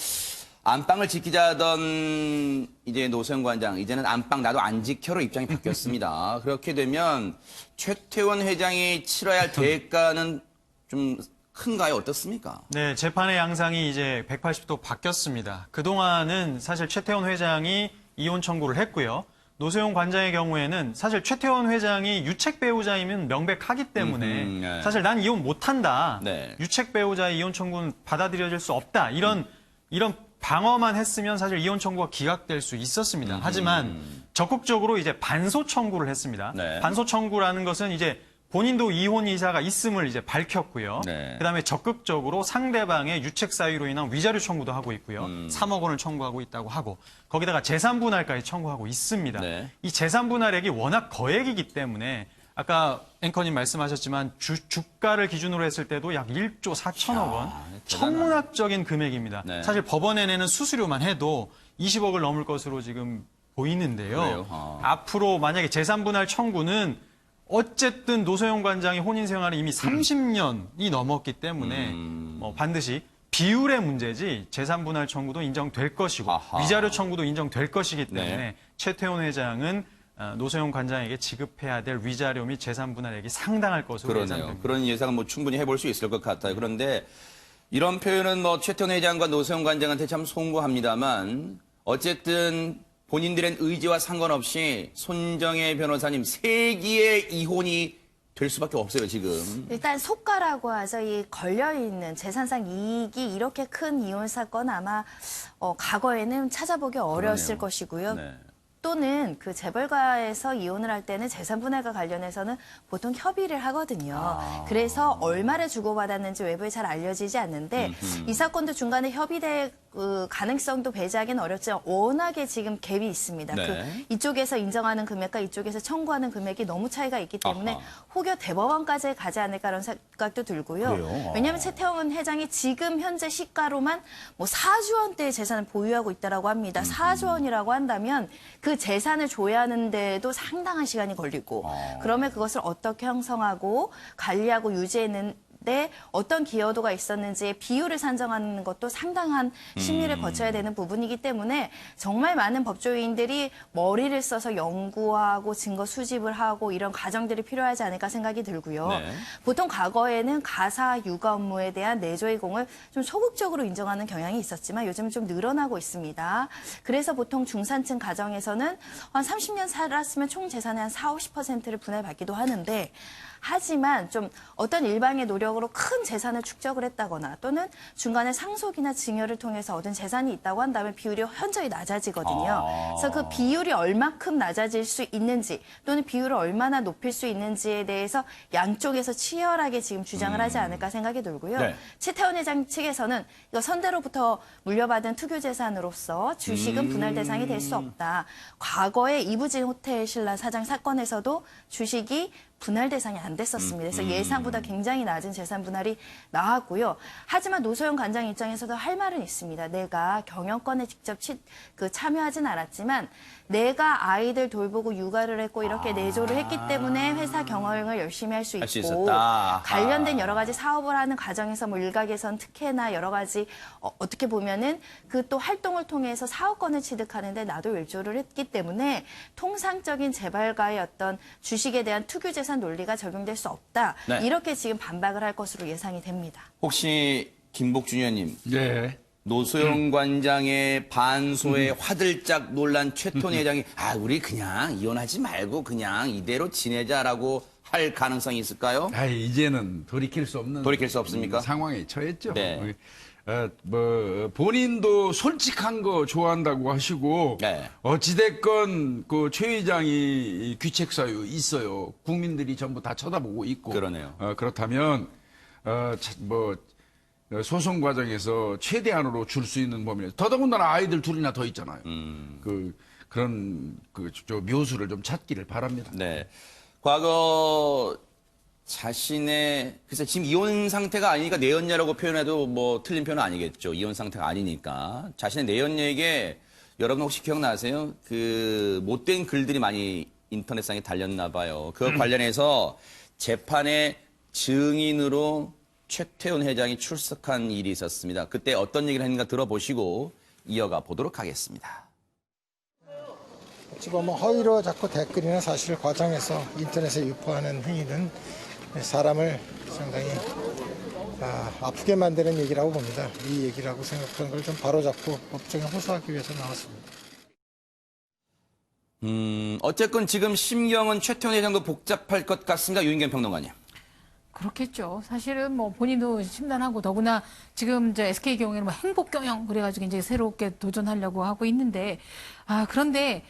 안방을 지키자던 이제 노소영 관장, 이제는 안방 나도 안 지켜로 입장이 바뀌었습니다. 그렇게 되면 최태원 회장이 치러야 할 대가는 좀 큰가요? 어떻습니까? 네, 재판의 양상이 이제 180도 바뀌었습니다. 그동안은 사실 최태원 회장이 이혼 청구를 했고요. 노소영 관장의 경우에는 사실 최태원 회장이 유책 배우자이면 명백하기 때문에 네. 사실 난 이혼 못한다. 네. 유책 배우자의 이혼 청구는 받아들여질 수 없다. 이런 방어만 했으면 사실 이혼 청구가 기각될 수 있었습니다. 하지만 적극적으로 이제 반소 청구를 했습니다. 네. 반소 청구라는 것은 이제 본인도 이혼 의사가 있음을 이제 밝혔고요. 네. 그다음에 적극적으로 상대방의 유책 사유로 인한 위자료 청구도 하고 있고요. 3억 원을 청구하고 있다고 하고 거기다가 재산 분할까지 청구하고 있습니다. 네. 이 재산 분할액이 워낙 거액이기 때문에 아까 앵커님 말씀하셨지만 주가를 기준으로 했을 때도 약 1조 4천억 원. 천문학적인 금액입니다. 네. 사실 법원에 내는 수수료만 해도 20억을 넘을 것으로 지금 보이는데요. 그래요? 앞으로 만약에 재산 분할 청구는 어쨌든 노소영 관장이 혼인 생활이 이미 30년이 넘었기 때문에 반드시 비율의 문제지 재산 분할 청구도 인정될 것이고 아하. 위자료 청구도 인정될 것이기 때문에 네. 최태원 회장은 노소영 관장에게 지급해야 될 위자료 및 재산 분할액이 상당할 것으로 그러네요. 예상됩니다. 그런 예상은 뭐 충분히 해볼 수 있을 것 같아요. 그런데 이런 표현은 뭐 최태원 회장과 노소영 관장한테 참 송구합니다만 어쨌든 본인들의 의지와 상관없이 손정혜 변호사님 3기의 이혼이 될 수밖에 없어요, 지금. 일단 속가라고 하죠. 이 걸려있는 재산상 이익이 이렇게 큰 이혼 사건 아마 과거에는 찾아보기 어려웠을 그러네요. 것이고요. 네. 또는 그 재벌가에서 이혼을 할 때는 재산 분할과 관련해서는 보통 협의를 하거든요. 그래서 얼마를 주고받았는지 외부에 잘 알려지지 않는데 이 사건도 중간에 협의될 가능성도 배제하기는 어렵지만 워낙에 지금 갭이 있습니다. 네. 이쪽에서 인정하는 금액과 이쪽에서 청구하는 금액이 너무 차이가 있기 때문에 아하. 혹여 대법원까지 가지 않을까라는 생각도 들고요. 그래요? 왜냐하면 최태원 회장이 지금 현재 시가로만 뭐 4조 원대의 재산을 보유하고 있다라고 합니다. 4조 원이라고 한다면 그 재산을 조회하는데도 상당한 시간이 걸리고 그러면 그것을 어떻게 형성하고 관리하고 유지했는 어떤 기여도가 있었는지의 비율을 산정하는 것도 상당한 심리를 거쳐야 되는 부분이기 때문에 정말 많은 법조인들이 머리를 써서 연구하고 증거 수집을 하고 이런 과정들이 필요하지 않을까 생각이 들고요. 네. 보통 과거에는 가사 육아 업무에 대한 내조의 공을 좀 소극적으로 인정하는 경향이 있었지만 요즘은 좀 늘어나고 있습니다. 그래서 보통 중산층 가정에서는 한 30년 살았으면 총 재산의 한 40~50%를 분할받기도 하는데 하지만 좀 어떤 일방의 노력으로 큰 재산을 축적을 했다거나 또는 중간에 상속이나 증여를 통해서 얻은 재산이 있다고 한다면 비율이 현저히 낮아지거든요. 그래서 그 비율이 얼마큼 낮아질 수 있는지 또는 비율을 얼마나 높일 수 있는지에 대해서 양쪽에서 치열하게 지금 주장을 하지 않을까 생각이 들고요. 네. 최태원 회장 측에서는 이거 선대로부터 물려받은 투교재산으로서 주식은 분할 대상이 될 수 없다. 과거에 이부진 호텔 신라 사장 사건에서도 주식이 분할 대상이 안 됐었습니다. 그래서 예상보다 굉장히 낮은 재산 분할이 나왔고요. 하지만 노소영 관장 입장에서도 할 말은 있습니다. 내가 경영권에 직접 참여하진 않았지만 내가 아이들 돌보고 육아를 했고 이렇게 내조를 했기 때문에 회사 경영을 열심히 할 수 할 수 있고 있었다. 관련된 여러 가지 사업을 하는 과정에서 뭐 일각에선 특혜나 여러 가지 어떻게 보면은 그 또 활동을 통해서 사업권을 취득하는데 나도 일조를 했기 때문에 통상적인 재벌가의 어떤 주식에 대한 투교 재산 논리가 적용될 수 없다. 네. 이렇게 지금 반박을 할 것으로 예상이 됩니다. 혹시 김복준 의원님, 예. 노소영 관장의 반소에 화들짝 놀란 최태원 회장이 우리 그냥 이혼하지 말고 그냥 이대로 지내자라고 할 가능성이 있을까요? 이제는 돌이킬 수 없는 돌이킬 수 없습니까? 상황에 처했죠. 네. 본인도 솔직한 거 좋아한다고 하시고 네. 어찌됐건 그 최 회장이 귀책 사유 있어요. 국민들이 전부 다 쳐다보고 있고. 그러네요. 그렇다면 소송 과정에서 최대한으로 줄 수 있는 범위. 더더군다나 아이들 둘이나 더 있잖아요. 그런 묘수를 좀 찾기를 바랍니다. 네. 과거 자신의 글쎄 지금 이혼 상태가 아니니까 내연녀라고 표현해도 뭐 틀린 표현은 아니겠죠. 이혼 상태가 아니니까 자신의 내연녀에게 여러분 혹시 기억나세요? 그 못된 글들이 많이 인터넷상에 달렸나 봐요. 그 관련해서 재판의 증인으로 최태원 회장이 출석한 일이 있었습니다. 그때 어떤 얘기를 했는가 들어보시고 이어가 보도록 하겠습니다. 지금 허위로 자꾸 댓글이나 사실을 과장해서 인터넷에 유포하는 행위는 사람을 상당히 아프게 만드는 얘기라고 봅니다. 이 얘기라고 생각하는 걸 좀 바로잡고 법정에 호소하기 위해서 나왔습니다. 어쨌건 지금 심경은 최태원 회장도 복잡할 것 같습니다. 유인경 평론가님. 그렇겠죠. 사실은 뭐 본인도 심란하고 더구나 지금 저 SK 경영에는 뭐 행복 경영 그래가지고 이제 새롭게 도전하려고 하고 있는데 그런데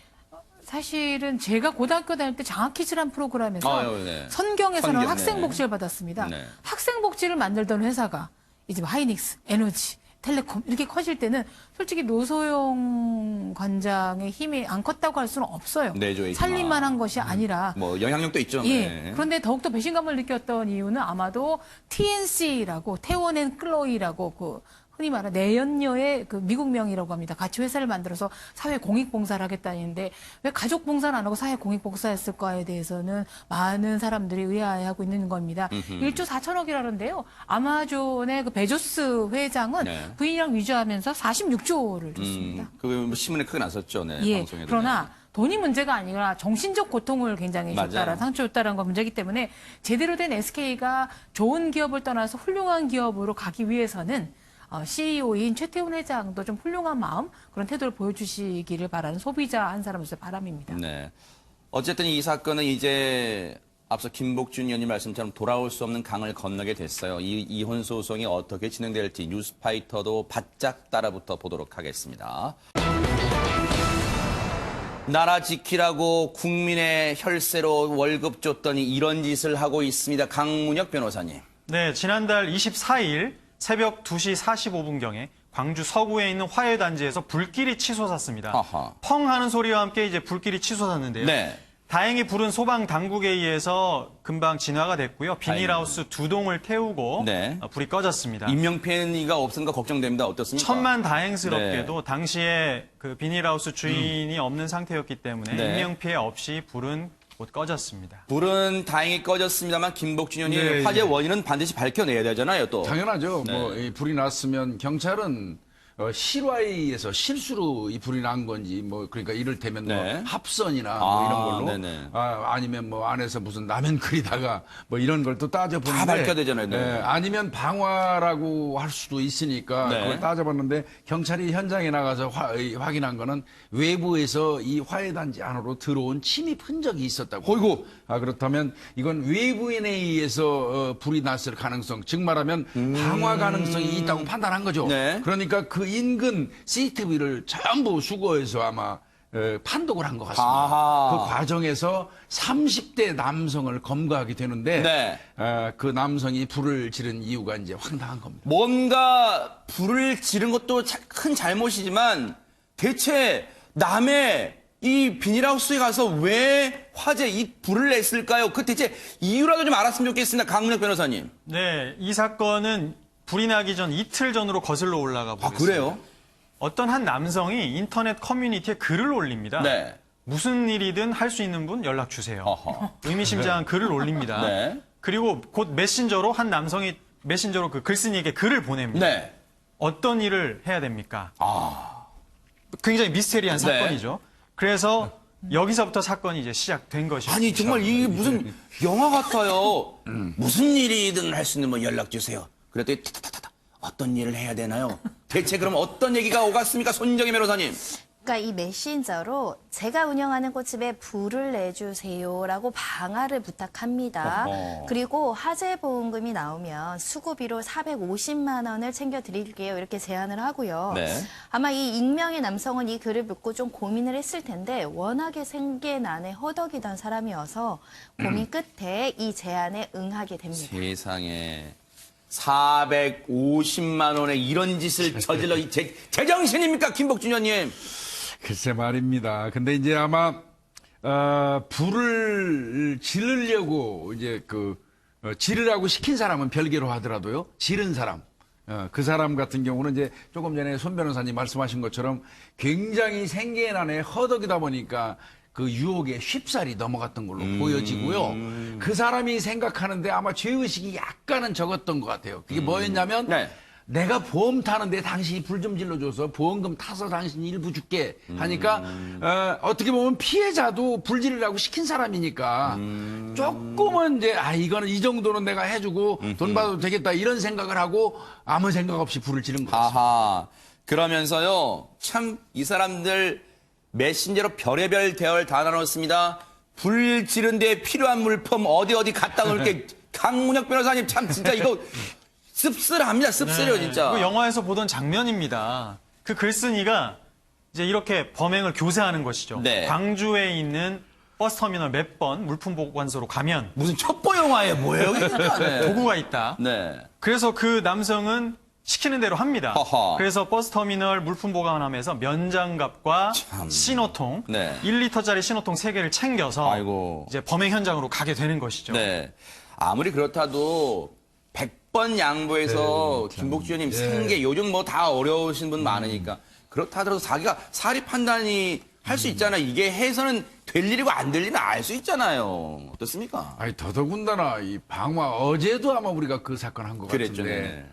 사실은 제가 고등학교 다닐 때 장학퀴즈란 프로그램에서 네. 선경에서는 선경, 학생 네. 복지를 받았습니다. 네. 학생 복지를 만들던 회사가 이제 뭐 하이닉스, 에너지, 텔레콤 이렇게 커질 때는 솔직히 노소영 관장의 힘이 안 컸다고 할 수는 없어요. 내조의 살림만 한 것이 아니라 뭐 영향력도 있죠. 예. 네. 그런데 더욱더 배신감을 느꼈던 이유는 아마도 TNC라고 태원 앤 클로이라고 그 흔히 말하는 내연녀의 그 미국명이라고 합니다. 같이 회사를 만들어서 사회 공익봉사를 하겠다는데 왜 가족 봉사는 안 하고 사회 공익봉사했을까에 대해서는 많은 사람들이 의아해하고 있는 겁니다. 1조 4천억이라는데요. 아마존의 그 베조스 회장은 네. 부인이랑 위조하면서 46조를 줬습니다. 그 신문에 크게 났었죠. 네. 예. 방송에도. 그러나 돈이 문제가 아니라 정신적 고통을 굉장히 줬다라 맞아요. 상처 줬다는 건 문제이기 때문에 제대로 된 SK가 좋은 기업을 떠나서 훌륭한 기업으로 가기 위해서는 CEO인 최태원 회장도 좀 훌륭한 마음 그런 태도를 보여주시기를 바라는 소비자 한 사람으로서의 바람입니다. 네. 어쨌든 이 사건은 이제 앞서 김복준 의원님 말씀처럼 돌아올 수 없는 강을 건너게 됐어요. 이 이혼 소송이 어떻게 진행될지 뉴스파이터도 바짝 따라붙어 보도록 하겠습니다. 나라 지키라고 국민의 혈세로 월급 줬더니 이런 짓을 하고 있습니다. 강문혁 변호사님. 네, 지난달 24일 새벽 2시 45분경에 광주 서구에 있는 화훼단지에서 불길이 치솟았습니다. 아하. 펑 하는 소리와 함께 이제 불길이 치솟았는데요. 네. 다행히 불은 소방 당국에 의해서 금방 진화가 됐고요. 비닐하우스 2동을 태우고 네. 불이 꺼졌습니다. 인명피해가 없은가 걱정됩니다. 어떻습니까? 천만 다행스럽게도 당시에 그 비닐하우스 주인이 없는 상태였기 때문에 네. 인명피해 없이 불은 곧 꺼졌습니다. 불은 다행히 꺼졌습니다만 김복준 의원님 네, 화재 예. 원인은 반드시 밝혀내야 되잖아요. 또. 당연하죠. 네. 뭐 이 불이 났으면 경찰은 실화에 의해서 실수로 이 불이 난 건지 뭐 그러니까 이를테면 네. 뭐 합선이나 뭐 이런 걸로 네네. 아니면 뭐 안에서 무슨 라면 끓이다가 뭐 이런 걸 또 따져보는데 다 밝혀야 되잖아요. 네. 아니면 방화라고 할 수도 있으니까 네. 그걸 따져봤는데 경찰이 현장에 나가서 확인한 거는 외부에서 이 화훼단지 안으로 들어온 침입 흔적이 있었다고. 어이구. 그렇다면 이건 외부인에 의해서 불이 났을 가능성, 즉 말하면 방화 가능성이 있다고 판단한 거죠. 네. 그러니까 그 인근 CCTV를 전부 수거해서 아마 판독을 한 것 같습니다. 아하. 그 과정에서 30대 남성을 검거하게 되는데 네. 그 남성이 불을 지른 이유가 이제 황당한 겁니다. 뭔가 불을 지른 것도 큰 잘못이지만 대체 남의 이 비닐하우스에 가서 왜 화재 이 불을 냈을까요? 그 대체 이유라도 좀 알았으면 좋겠습니다. 강문혁 변호사님. 네, 이 사건은 불이 나기 전 이틀 전으로 거슬러 올라가 보겠습니다. 그래요? 어떤 한 남성이 인터넷 커뮤니티에 글을 올립니다. 네. 무슨 일이든 할 수 있는 분 연락 주세요. 어허. 의미심장한 글을 올립니다. 네. 그리고 곧 메신저로 한 남성이 메신저로 그 글쓴이에게 글을 보냅니다. 네. 어떤 일을 해야 됩니까? 굉장히 미스테리한 네. 사건이죠. 그래서 여기서부터 사건이 이제 시작된 것이죠. 아니 정말 이게 무슨 영화 같아요. 무슨 일이든 할 수 있는 뭐 연락 주세요. 그랬더니 타타타타 어떤 일을 해야 되나요? 대체 그럼 어떤 얘기가 오갔습니까? 손정희 변호사님. 그러니까 이 메신저로 제가 운영하는 꽃집에 불을 내주세요라고 방화를 부탁합니다. 어허. 그리고 화재 보험금이 나오면 수고비로 450만 원을 챙겨드릴게요. 이렇게 제안을 하고요. 네. 아마 이 익명의 남성은 이 글을 듣고 좀 고민을 했을 텐데 워낙에 생계난에 허덕이던 사람이어서 고민 끝에 이 제안에 응하게 됩니다. 세상에 450만 원에 이런 짓을 저질러 이 제정신입니까? 김복준 의원님. 글쎄 말입니다. 근데 이제 아마 불을 지르려고 이제 지르라고 시킨 사람은 별개로 하더라도요. 지른 사람. 그 사람 같은 경우는 이제 조금 전에 손 변호사님 말씀하신 것처럼 굉장히 생계난에 허덕이다 보니까 그 유혹에 쉽사리 넘어갔던 걸로 보여지고요. 그 사람이 생각하는데 아마 죄의식이 약간은 적었던 것 같아요. 그게 뭐였냐면 네. 내가 보험 타는데 당신이 불 좀 질러줘서 보험금 타서 당신이 일부 줄게 하니까 어떻게 보면 피해자도 불 지르라고 시킨 사람이니까 조금은 이제 이거는 이 정도는 내가 해주고 돈 받아도 되겠다 이런 생각을 하고 아무 생각 없이 불을 지른 것 같습니다. 아하. 그러면서요. 참 이 사람들 메신저로 별의별 대화를 다 나눴습니다. 불 지른 데 필요한 물품 어디 갖다 놓을게. 강문혁 변호사님 참 진짜 이거 씁쓸합니다. 씁쓸해요 진짜. 그 영화에서 보던 장면입니다. 그 글쓴이가 이제 이렇게 범행을 교사하는 것이죠. 네. 광주에 있는 버스터미널 몇 번 물품 보관소로 가면 무슨 첩보 영화예요 뭐예요? 네. 도구가 있다. 네. 그래서 그 남성은 시키는 대로 합니다. 허허. 그래서 버스터미널 물품 보관함에서 면장갑과 신호통, 네. 1리터짜리 신호통 3개를 챙겨서 아이고. 이제 범행 현장으로 가게 되는 것이죠. 네. 아무리 그렇다도 100번 양보해서 김복준 의원님 생계 요즘 뭐 다 어려우신 분 많으니까 그렇다 하더라도 자기가 사리 판단이 할 수 있잖아요. 이게 해서는 될 일이고 안 될 일은 알 수 있잖아요. 어떻습니까? 아니 더더군다나 이 방화 어제도 아마 우리가 그 사건 한 것 그랬죠, 같은데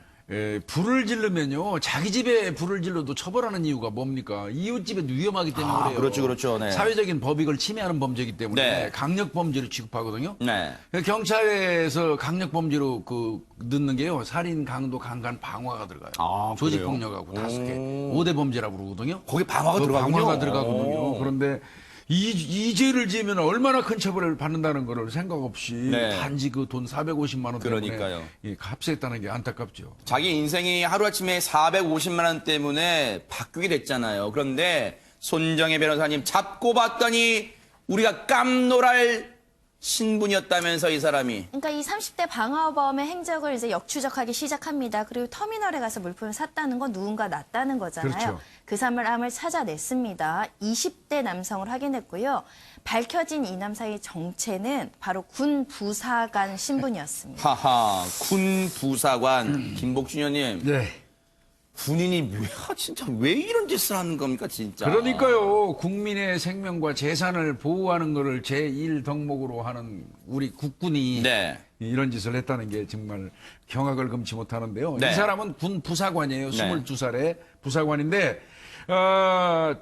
불을 지르면요 자기 집에 불을 질러도 처벌하는 이유가 뭡니까? 이웃 집에도 위험하기 때문에 그래요. 그렇죠. 네. 사회적인 법익을 침해하는 범죄이기 때문에 네. 강력 범죄로 취급하거든요. 네. 경찰에서 강력 범죄로 넣는 게요 살인, 강도, 강간, 방화가 들어가요. 아, 조직 그래요? 폭력하고 5개, 5대 범죄라고 그러거든요. 거기 방화가 들어가군요. 방화가 들어가거든요. 그런데 이 죄를 지으면 얼마나 큰 처벌을 받는다는 거를 생각 없이 네. 단지 그 돈 450만 원 때문에 그러니까요. 합세했다는 게 안타깝죠. 자기 인생이 하루아침에 450만 원 때문에 바뀌게 됐잖아요. 그런데 손정혜 변호사님 잡고 봤더니 우리가 깜놀할 신분이었다면서 이 사람이. 그러니까 이 30대 방화범의 행적을 이제 역추적하기 시작합니다. 그리고 터미널에 가서 물품을 샀다는 건 누군가 놨다는 거잖아요. 그렇죠. 그 사람을 찾아냈습니다. 20대 남성을 확인했고요. 밝혀진 이 남성의 정체는 바로 군 부사관 신분이었습니다. 하하, 군 부사관 김복준 의원님. 네. 군인이 진짜 왜 이런 짓을 하는 겁니까, 진짜? 그러니까요. 국민의 생명과 재산을 보호하는 것을 제1덕목으로 하는 우리 국군이 네. 이런 짓을 했다는 게 정말 경악을 금치 못하는데요. 네. 이 사람은 군 부사관이에요. 네. 22살의 부사관인데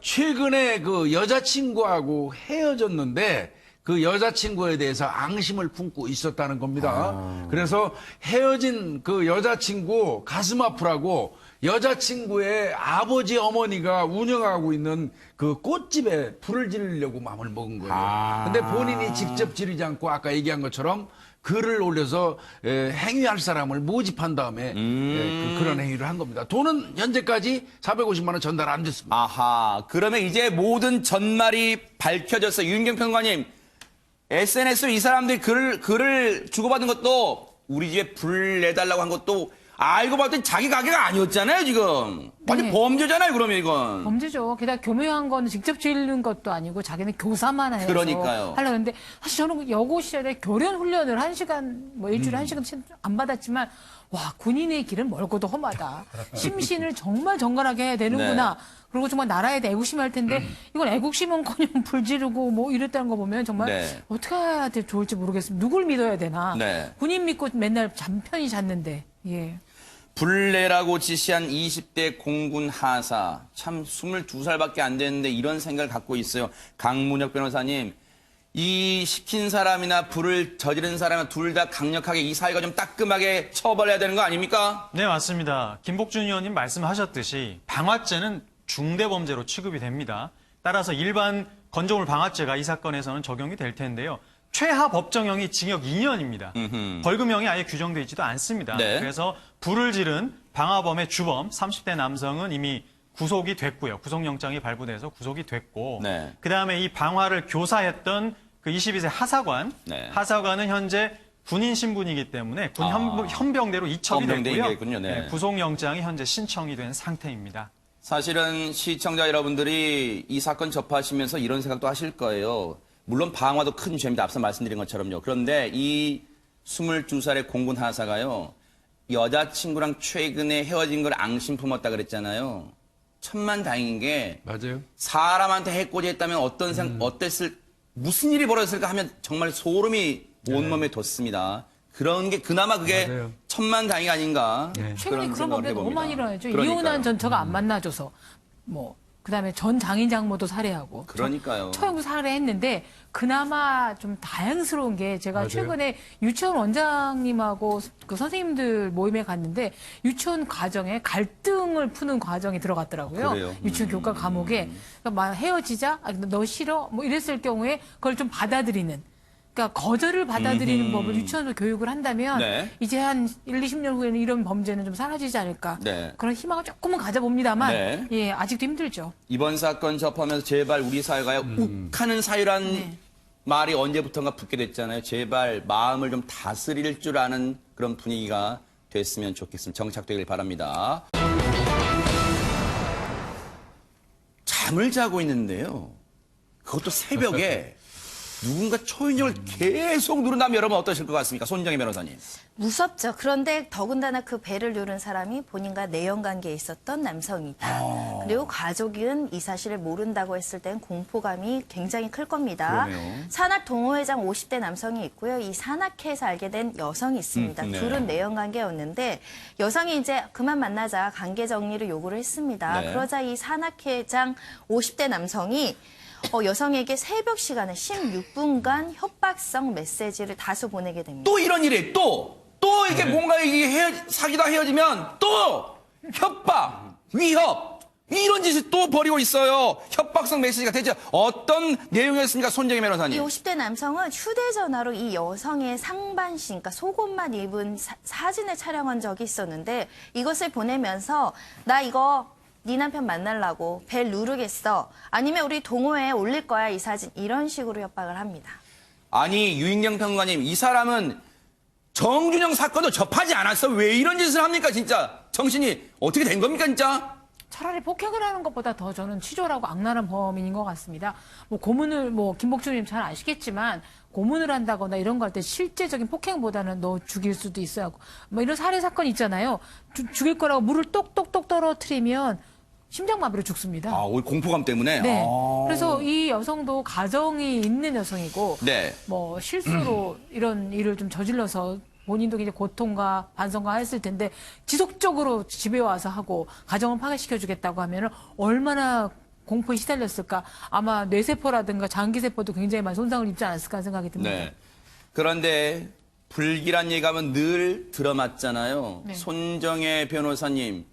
최근에 그 여자친구하고 헤어졌는데 그 여자친구에 대해서 앙심을 품고 있었다는 겁니다. 그래서 헤어진 그 여자친구 가슴 아프라고 여자친구의 아버지 어머니가 운영하고 있는 그 꽃집에 불을 지르려고 마음을 먹은 거예요. 근데 본인이 직접 지르지 않고 아까 얘기한 것처럼 글을 올려서 행위할 사람을 모집한 다음에 그런 행위를 한 겁니다. 돈은 현재까지 450만 원 전달 안 됐습니다. 아하, 그러면 이제 모든 전말이 밝혀졌어요. 유인경 평론가님, SNS로 이 사람들이 글을 주고받은 것도 우리 집에 불 내달라고 한 것도 알고 봤더니 자기 가게가 아니었잖아요, 지금. 완전 네. 범죄잖아요, 그러면 이건. 범죄죠. 게다가 교묘한 거는 직접 지르는 것도 아니고 자기는 교사만 해서 그러니까요. 하려는데 사실 저는 여고 시절에 교련 훈련을 1시간 뭐 일주일에 1시간 안 받았지만 와 군인의 길은 멀고도 험하다. 심신을 정말 정갈하게 해야 되는구나. 네. 그리고 정말 나라에 대해 애국심할 텐데 이건 애국심은커녕 불 지르고 뭐 이랬다는 거 보면 정말 네. 어떻게 해야 좋을지 모르겠습니다. 누굴 믿어야 되나. 네. 군인 믿고 맨날 편히 잤는데. 예. 불내라고 지시한 20대 공군 하사. 참 22살밖에 안 됐는데 이런 생각을 갖고 있어요. 강문혁 변호사님. 이 시킨 사람이나 불을 저지른 사람은 둘 다 강력하게 이 사회가 좀 따끔하게 처벌해야 되는 거 아닙니까? 네, 맞습니다. 김복준 의원님 말씀하셨듯이 방화죄는 중대범죄로 취급이 됩니다. 따라서 일반 건조물 방화죄가 이 사건에서는 적용이 될 텐데요. 최하 법정형이 징역 2년입니다. 벌금형이 아예 규정되어 있지도 않습니다. 네. 그래서 불을 지른 방화범의 주범 30대 남성은 이미 구속이 됐고요. 구속영장이 발부돼서 구속이 됐고 네. 그다음에 이 방화를 교사했던 그 22세 하사관, 네. 하사관은 현재 군인 신분이기 때문에 군 헌병대로 이첩이 헌병대에 됐고요. 있겠군요. 네. 구속영장이 현재 신청이 된 상태입니다. 사실은 시청자 여러분들이 이 사건 접하시면서 이런 생각도 하실 거예요. 물론 방화도 큰 죄입니다. 앞서 말씀드린 것처럼요. 그런데 이 22살의 공군 하사가요. 여자친구랑 최근에 헤어진 걸 앙심 품었다 그랬잖아요. 천만다행인 게 맞아요. 사람한테 해코지했다면 무슨 일이 벌어졌을까 하면 정말 소름이 온몸에 돋습니다. 그런 게 그나마 그게 맞아요. 천만다행이 아닌가. 최근에 그런 범죄 너무 많이 일어나죠. 그러니까요. 이혼한 전처가 안 만나줘서 그다음에 전 장인 장모도 살해하고 그러니까요. 처형도 살해했는데 그나마 좀 다행스러운 게 제가 맞아요. 최근에 유치원 원장님하고 그 선생님들 모임에 갔는데 유치원 과정에 갈등을 푸는 과정에 들어갔더라고요. 그래요? 유치원 교과 과목에 그러니까 막 헤어지자 너 싫어 뭐 이랬을 경우에 그걸 좀 받아들이는 그러니까 거절을 받아들이는 법을 유치원에서 교육을 한다면 네. 이제 한 1, 20년 후에는 이런 범죄는 좀 사라지지 않을까. 네. 그런 희망을 조금은 가져봅니다만 네. 예, 아직도 힘들죠. 이번 사건 접하면서 제발 우리 사회가 욱하는 사유란 말이 언제부턴가 붙게 됐잖아요. 제발 마음을 좀 다스릴 줄 아는 그런 분위기가 됐으면 좋겠습니다. 정착되길 바랍니다. 잠을 자고 있는데요. 그것도 새벽에 누군가 초인종을 계속 누른다면 여러분 어떠실 것 같습니까? 손정혜 변호사님. 무섭죠. 그런데 더군다나 그 배를 누른 사람이 본인과 내연관계에 있었던 남성이다. 그리고 가족은 이 사실을 모른다고 했을 땐 공포감이 굉장히 클 겁니다. 그러네요. 산악 동호회장 50대 남성이 있고요. 이 산악회에서 알게 된 여성이 있습니다. 네. 둘은 내연관계였는데 여성이 이제 그만 만나자 관계 정리를 요구를 했습니다. 네. 그러자 이 산악회장 50대 남성이 여성에게 새벽 시간에 16분간 협박성 메시지를 다수 보내게 됩니다. 또 이런 일이 또 이게 뭔가 이게 사귀다 헤어지면 또 협박, 위협, 이런 짓을 또 벌이고 있어요. 협박성 메시지가 대체 어떤 내용이었습니까, 손정혜 이 변호사님? 50대 남성은 휴대전화로 이 여성의 상반신, 그러니까 속옷만 입은 사진을 촬영한 적이 있었는데 이것을 보내면서 나 이거 네 남편 만나려고 벨 누르겠어. 아니면 우리 동호회에 올릴 거야 이 사진. 이런 식으로 협박을 합니다. 아니, 유인경 평론가님, 이 사람은 정준영 사건도 접하지 않았어. 왜 이런 짓을 합니까, 진짜? 정신이 어떻게 된 겁니까, 진짜? 차라리 폭행을 하는 것보다 더 저는 치졸하고 악랄한 범인인 것 같습니다. 뭐 고문을 김복주님 잘 아시겠지만 고문을 한다거나 이런 거 할 때 실제적인 폭행보다는 너 죽일 수도 있어야 하고 뭐 이런 살해 사건 있잖아요. 죽일 거라고 물을 똑똑똑 떨어뜨리면 심장마비로 죽습니다. 아, 오늘 공포감 때문에? 네. 아. 그래서 이 여성도 가정이 있는 여성이고 네. 뭐 실수로 이런 일을 좀 저질러서 본인도 이제 고통과 반성과 했을 텐데 지속적으로 집에 와서 하고 가정을 파괴시켜 주겠다고 하면은 얼마나 공포에 시달렸을까. 아마 뇌세포라든가 장기세포도 굉장히 많이 손상을 입지 않았을까 생각이 듭니다. 네. 그런데 불길한 얘기하면 늘 들어맞잖아요. 네. 손정혜 변호사님,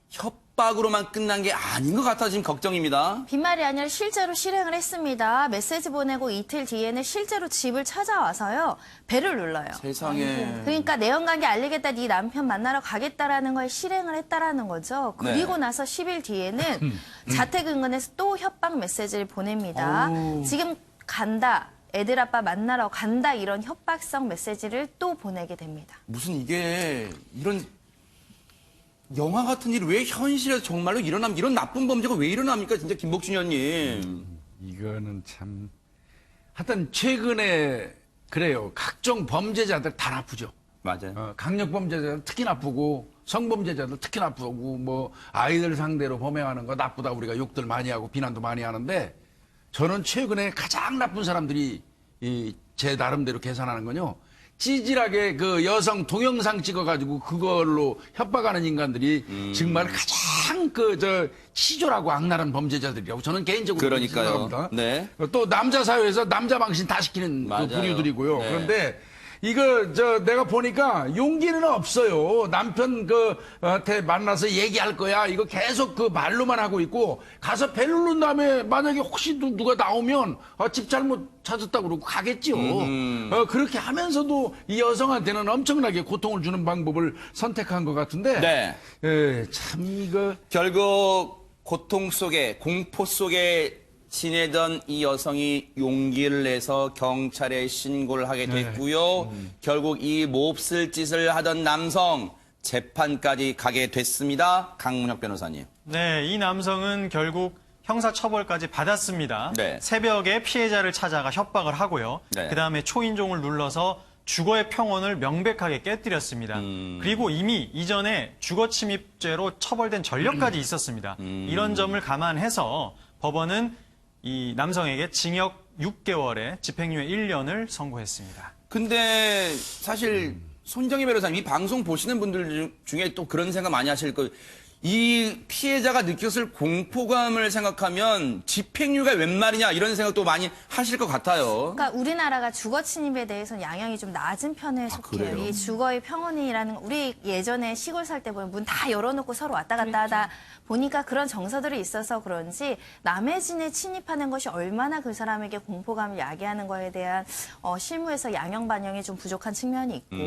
협박으로만 끝난 게 아닌 것 같아 지금 걱정입니다. 빈말이 아니라 실제로 실행을 했습니다. 메시지 보내고 이틀 뒤에는 실제로 집을 찾아와서요. 배를 눌러요. 세상에. 그러니까 내연관계 알리겠다, 네 남편 만나러 가겠다라는 걸 실행을 했다라는 거죠. 그리고 네. 나서 10일 뒤에는 자택 인근에서 또 협박 메시지를 보냅니다. 지금 간다, 애들 아빠 만나러 간다, 이런 협박성 메시지를 또 보내게 됩니다. 무슨 이게 이런 영화 같은 일이 왜 현실에서 정말로 이런 나쁜 범죄가 왜 일어납니까? 진짜 김복준 의원님. 이거는 참. 하여튼 최근에 그래요. 각종 범죄자들 다 나쁘죠. 맞아요. 강력 범죄자들 특히 나쁘고 성범죄자들 특히 나쁘고 뭐 아이들 상대로 범행하는 거 나쁘다 우리가 욕들 많이 하고 비난도 많이 하는데 저는 최근에 가장 나쁜 사람들이 제 나름대로 계산하는 건요. 찌질하게 그 여성 동영상 찍어가지고 그걸로 협박하는 인간들이 정말 가장 치졸하고 악랄한 범죄자들이라고 저는 개인적으로 그러니까요. 생각합니다. 네. 또 남자 사회에서 남자 망신 다 시키는 그 맞아요. 부류들이고요. 네. 그런데 이거 내가 보니까 용기는 없어요. 남편 한테 만나서 얘기할 거야. 이거 계속 그 말로만 하고 있고 가서 벨 누른 다음에 만약에 혹시 누가 나오면 집 잘못 찾았다고 그러고 가겠지요. 그렇게 하면서도 이 여성한테는 엄청나게 고통을 주는 방법을 선택한 것 같은데. 네. 참 이거 결국 고통 속에 공포 속에 지내던 이 여성이 용기를 내서 경찰에 신고를 하게 됐고요. 결국 이 몹쓸 짓을 하던 남성 재판까지 가게 됐습니다. 강문혁 변호사님. 네, 이 남성은 결국 형사처벌까지 받았습니다. 네. 새벽에 피해자를 찾아가 협박을 하고요. 네. 그다음에 초인종을 눌러서 주거의 평온을 명백하게 깨뜨렸습니다. 그리고 이미 이전에 주거침입죄로 처벌된 전력까지 있었습니다. 이런 점을 감안해서 법원은 이 남성에게 징역 6개월에 집행유예 1년을 선고했습니다. 근데 사실 손정혜 변호사님 이 방송 보시는 분들 중에 또 그런 생각 많이 하실 거예요. 이 피해자가 느꼈을 공포감을 생각하면 집행유예가 웬 말이냐 이런 생각도 많이 하실 것 같아요. 그러니까 우리나라가 주거 침입에 대해서는 양형이 좀 낮은 편에 속해요. 그래요? 이 주거의 평온이라는 거, 우리 예전에 시골 살 때 보면 문 다 열어놓고 서로 왔다 갔다 하다 보니까 그런 정서들이 있어서 그런지 남의 집에 침입하는 것이 얼마나 그 사람에게 공포감을 야기하는 거에 대한 실무에서 양형 반영이 좀 부족한 측면이 있고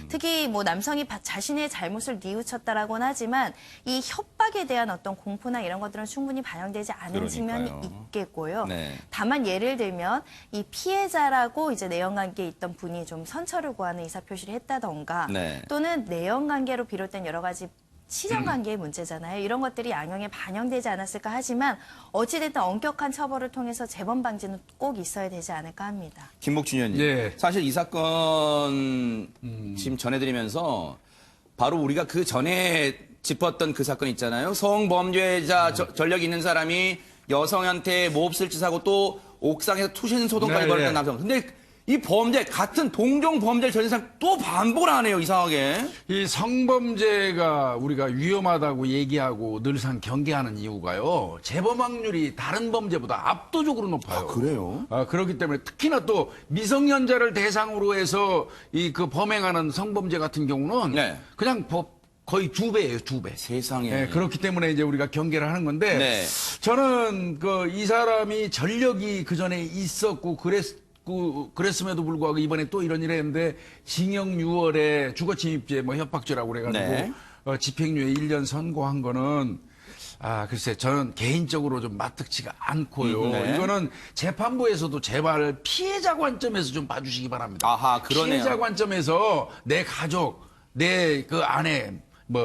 특히 뭐 남성이 자신의 잘못을 뉘우쳤다라고는 하지만 이 협박에 대한 어떤 공포나 이런 것들은 충분히 반영되지 않은 측면이 있겠고요. 네. 다만 예를 들면 이 피해자라고 이제 내연관계에 있던 분이 좀 선처를 구하는 의사표시를 했다던가 네. 또는 내연관계로 비롯된 여러 가지 친연관계의 문제잖아요. 이런 것들이 양형에 반영되지 않았을까 하지만 어찌됐든 엄격한 처벌을 통해서 재범 방지는 꼭 있어야 되지 않을까 합니다. 김복준 의원님. 예. 사실 이 사건 지금 전해드리면서 바로 우리가 그 전에 짚었던 그 사건 있잖아요. 성범죄자 전력이 있는 사람이 여성한테 몹쓸 짓 하고 또 옥상에서 투신 소동까지 네, 벌였던 네. 남성. 근데 이 범죄 같은 동종 범죄를 저지른 사람 또 반복을 하네요. 이상하게. 이 성범죄가 우리가 위험하다고 얘기하고 늘상 경계하는 이유가요. 재범 확률이 다른 범죄보다 압도적으로 높아요. 그래요? 그렇기 때문에 특히나 또 미성년자를 대상으로 해서 그 범행하는 성범죄 같은 경우는 네. 그냥 거의 2배예요, 2배. 세상에. 예, 그렇기 때문에 이제 우리가 경계를 하는 건데 네. 저는 이 사람이 전력이 그 전에 있었고 그랬음에도 불구하고 이번에 또 이런 일을 했는데 징역 6월에 주거침입죄 협박죄라고 그래가지고 네. 집행유예 1년 선고한 거는 글쎄 저는 개인적으로 좀 마뜩지가 않고요. 네. 이거는 재판부에서도 제발 피해자 관점에서 좀 봐주시기 바랍니다. 아하, 그러네요. 피해자 관점에서 내 가족, 내 그 아내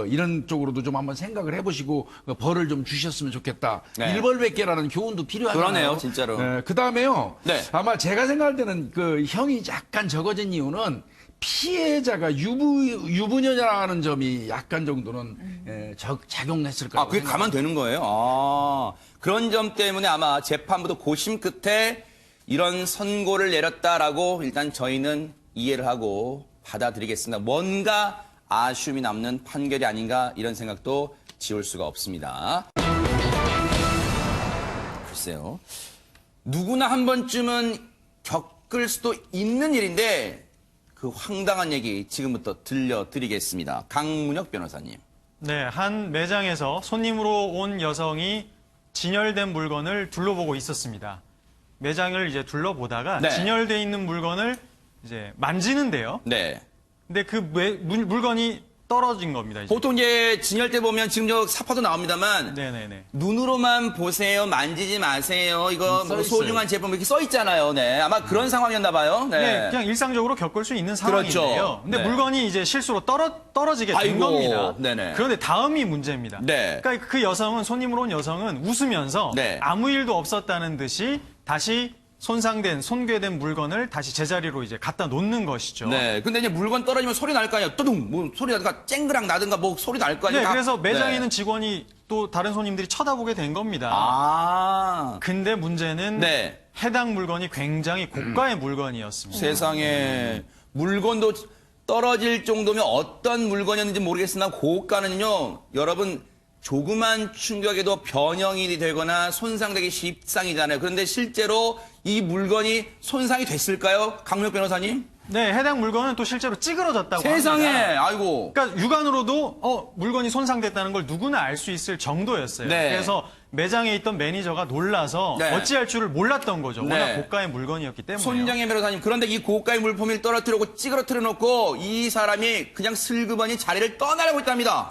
이런 쪽으로도 좀 한번 생각을 해보시고 벌을 좀 주셨으면 좋겠다. 네. 일벌백계라는 교훈도 필요하잖아요. 그러네요, 진짜로. 그 다음에요. 네. 아마 제가 생각할 때는 그 형이 약간 적어진 이유는 피해자가 유부녀라는 점이 약간 정도는 작용했을 거라고 그게 가만 되는 거예요? 그런 점 때문에 아마 재판부도 고심 끝에 이런 선고를 내렸다라고 일단 저희는 이해를 하고 받아들이겠습니다. 뭔가 아쉬움이 남는 판결이 아닌가 이런 생각도 지울 수가 없습니다. 글쎄요. 누구나 한 번쯤은 겪을 수도 있는 일인데 그 황당한 얘기 지금부터 들려드리겠습니다. 강문혁 변호사님. 네, 한 매장에서 손님으로 온 여성이 진열된 물건을 둘러보고 있었습니다. 매장을 이제 둘러보다가 네. 진열돼 있는 물건을 이제 만지는데요. 네. 근데 그 물건이 떨어진 겁니다. 이제. 보통 이제 진열 때 보면 지금 저 사파도 나옵니다만 네네네. 눈으로만 보세요. 만지지 마세요. 이거 뭐 소중한 제품 이렇게 써 있잖아요. 네. 아마 그런 상황이었나 봐요. 네. 네, 그냥 일상적으로 겪을 수 있는 그렇죠. 상황인데요. 근데 네. 물건이 이제 실수로 떨어지게 된 아이고, 겁니다. 네네. 그런데 다음이 문제입니다. 네. 그러니까 그 여성은 손님으로 온 여성은 웃으면서 네. 아무 일도 없었다는 듯이 다시 손괴된 물건을 다시 제자리로 이제 갖다 놓는 것이죠. 네. 근데 이제 물건 떨어지면 소리 날 거 아니에요. 뚜둥 뭐 소리 나든가 쨍그랑 나든가 뭐 소리 날 거 아니에요. 네, 그래서 매장에 네. 있는 직원이 또 다른 손님들이 쳐다보게 된 겁니다. 근데 문제는 네. 해당 물건이 굉장히 고가의 물건이었습니다. 세상에 물건도 떨어질 정도면 어떤 물건이었는지 모르겠으나 고가는요. 여러분 조그만 충격에도 변형이 되거나 손상되기 십상이잖아요. 그런데 실제로 이 물건이 손상이 됐을까요? 강력 변호사님? 네, 해당 물건은 또 실제로 찌그러졌다고 세상에, 합니다. 아이고. 그러니까 육안으로도 물건이 손상됐다는 걸 누구나 알 수 있을 정도였어요. 네. 그래서 매장에 있던 매니저가 놀라서 네. 어찌할 줄을 몰랐던 거죠. 네. 워낙 고가의 물건이었기 때문에. 손정혜 변호사님, 그런데 이 고가의 물품을 떨어뜨리고 찌그러뜨려 놓고 이 사람이 그냥 슬그머니 자리를 떠나려고 했답니다.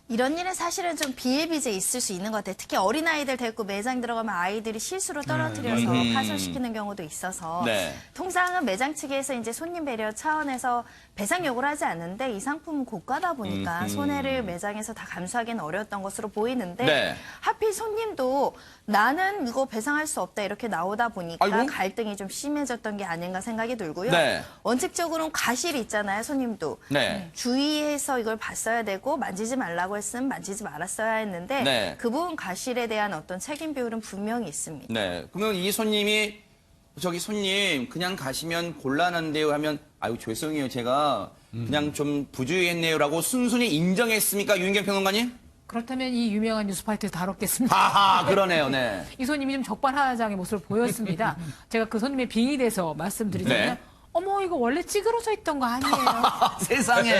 이런 일은 사실은 좀 비일비재 있을 수 있는 것 같아요. 특히 어린아이들 데리고 매장 들어가면 아이들이 실수로 떨어뜨려서 파손시키는 경우도 있어서 네. 통상은 매장 측에서 이제 손님 배려 차원에서 배상 요구를 하지 않는데 이 상품은 고가다 보니까 손해를 매장에서 다 감수하기는 어려웠던 것으로 보이는데 네. 하필 손님도 나는 이거 배상할 수 없다 이렇게 나오다 보니까 아이고. 갈등이 좀 심해졌던 게 아닌가 생각이 들고요. 네. 원칙적으로는 과실이 있잖아요, 손님도. 네. 주의해서 이걸 봤어야 되고 만지지 말라고 했으면 만지지 말았어야 했는데 네. 그 부분 과실에 대한 어떤 책임 비율은 분명히 있습니다. 네. 그러면 이 손님이 저기 손님 그냥 가시면 곤란한데요 하면 아유 죄송해요 제가 그냥 좀 부주의했네요라고 순순히 인정했습니까 유인경 평론가님? 그렇다면 이 유명한 뉴스파이트에서 다뤘겠습니다. 하하 그러네요. 네. 이 손님이 좀 적반하장의 모습을 보였습니다. 제가 그 손님의 빙의 대해서 말씀드리자면 네. 어머 이거 원래 찌그러져 있던 거 아니에요? 세상에.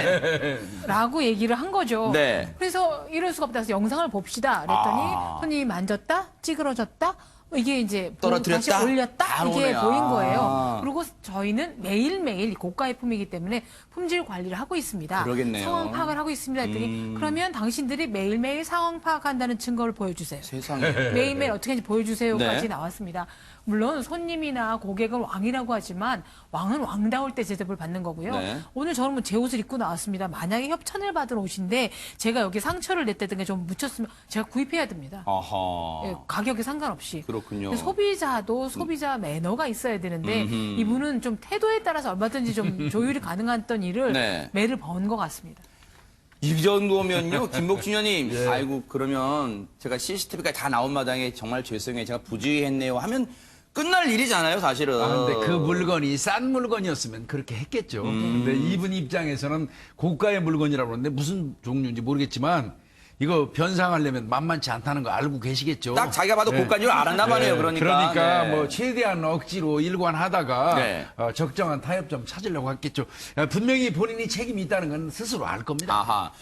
라고 얘기를 한 거죠. 네. 그래서 이럴 수가 없다 해서 영상을 봅시다. 그랬더니 손님이 만졌다? 찌그러졌다? 이게 이제 떨어뜨렸다? 다시 올렸다? 다 이게 오네. 보인 거예요. 아. 그리고 저희는 매일매일 고가의 품이기 때문에 품질 관리를 하고 있습니다. 그러겠네요. 상황 파악을 하고 있습니다. 했더니 그러면 당신들이 매일매일 상황 파악한다는 증거를 보여주세요. 세상에. 매일매일 어떻게 하는지 보여주세요까지 네. 나왔습니다. 물론 손님이나 고객은 왕이라고 하지만 왕은 왕다울 때 대접을 받는 거고요. 네. 오늘 저는 제 옷을 입고 나왔습니다. 만약에 협찬을 받은 옷인데 제가 여기 상처를 냈다든가 좀 묻혔으면 제가 구입해야 됩니다. 아하. 예, 가격에 상관없이. 그렇군요. 근데 소비자도 소비자 매너가 있어야 되는데 이분은 좀 태도에 따라서 얼마든지 좀 조율이 가능했던 일을 네. 매를 번 것 같습니다. 이 정도면요, 김복준 의원님, 아이고, 그러면 제가 CCTV까지 다 나온 마당에 정말 죄송해요. 제가 부주의했네요. 하면 끝날 일이잖아요, 사실은. 근데 그 물건이 싼 물건이었으면 그렇게 했겠죠. 근데 이분 입장에서는 고가의 물건이라고 그러는데 무슨 종류인지 모르겠지만 이거 변상하려면 만만치 않다는 거 알고 계시겠죠. 딱 자기가 봐도 고가인 줄 알았나 봐요, 그러니까. 네. 뭐 최대한 억지로 일관하다가 네. 적정한 타협점 찾으려고 했겠죠. 분명히 본인이 책임이 있다는 건 스스로 알 겁니다. 아하.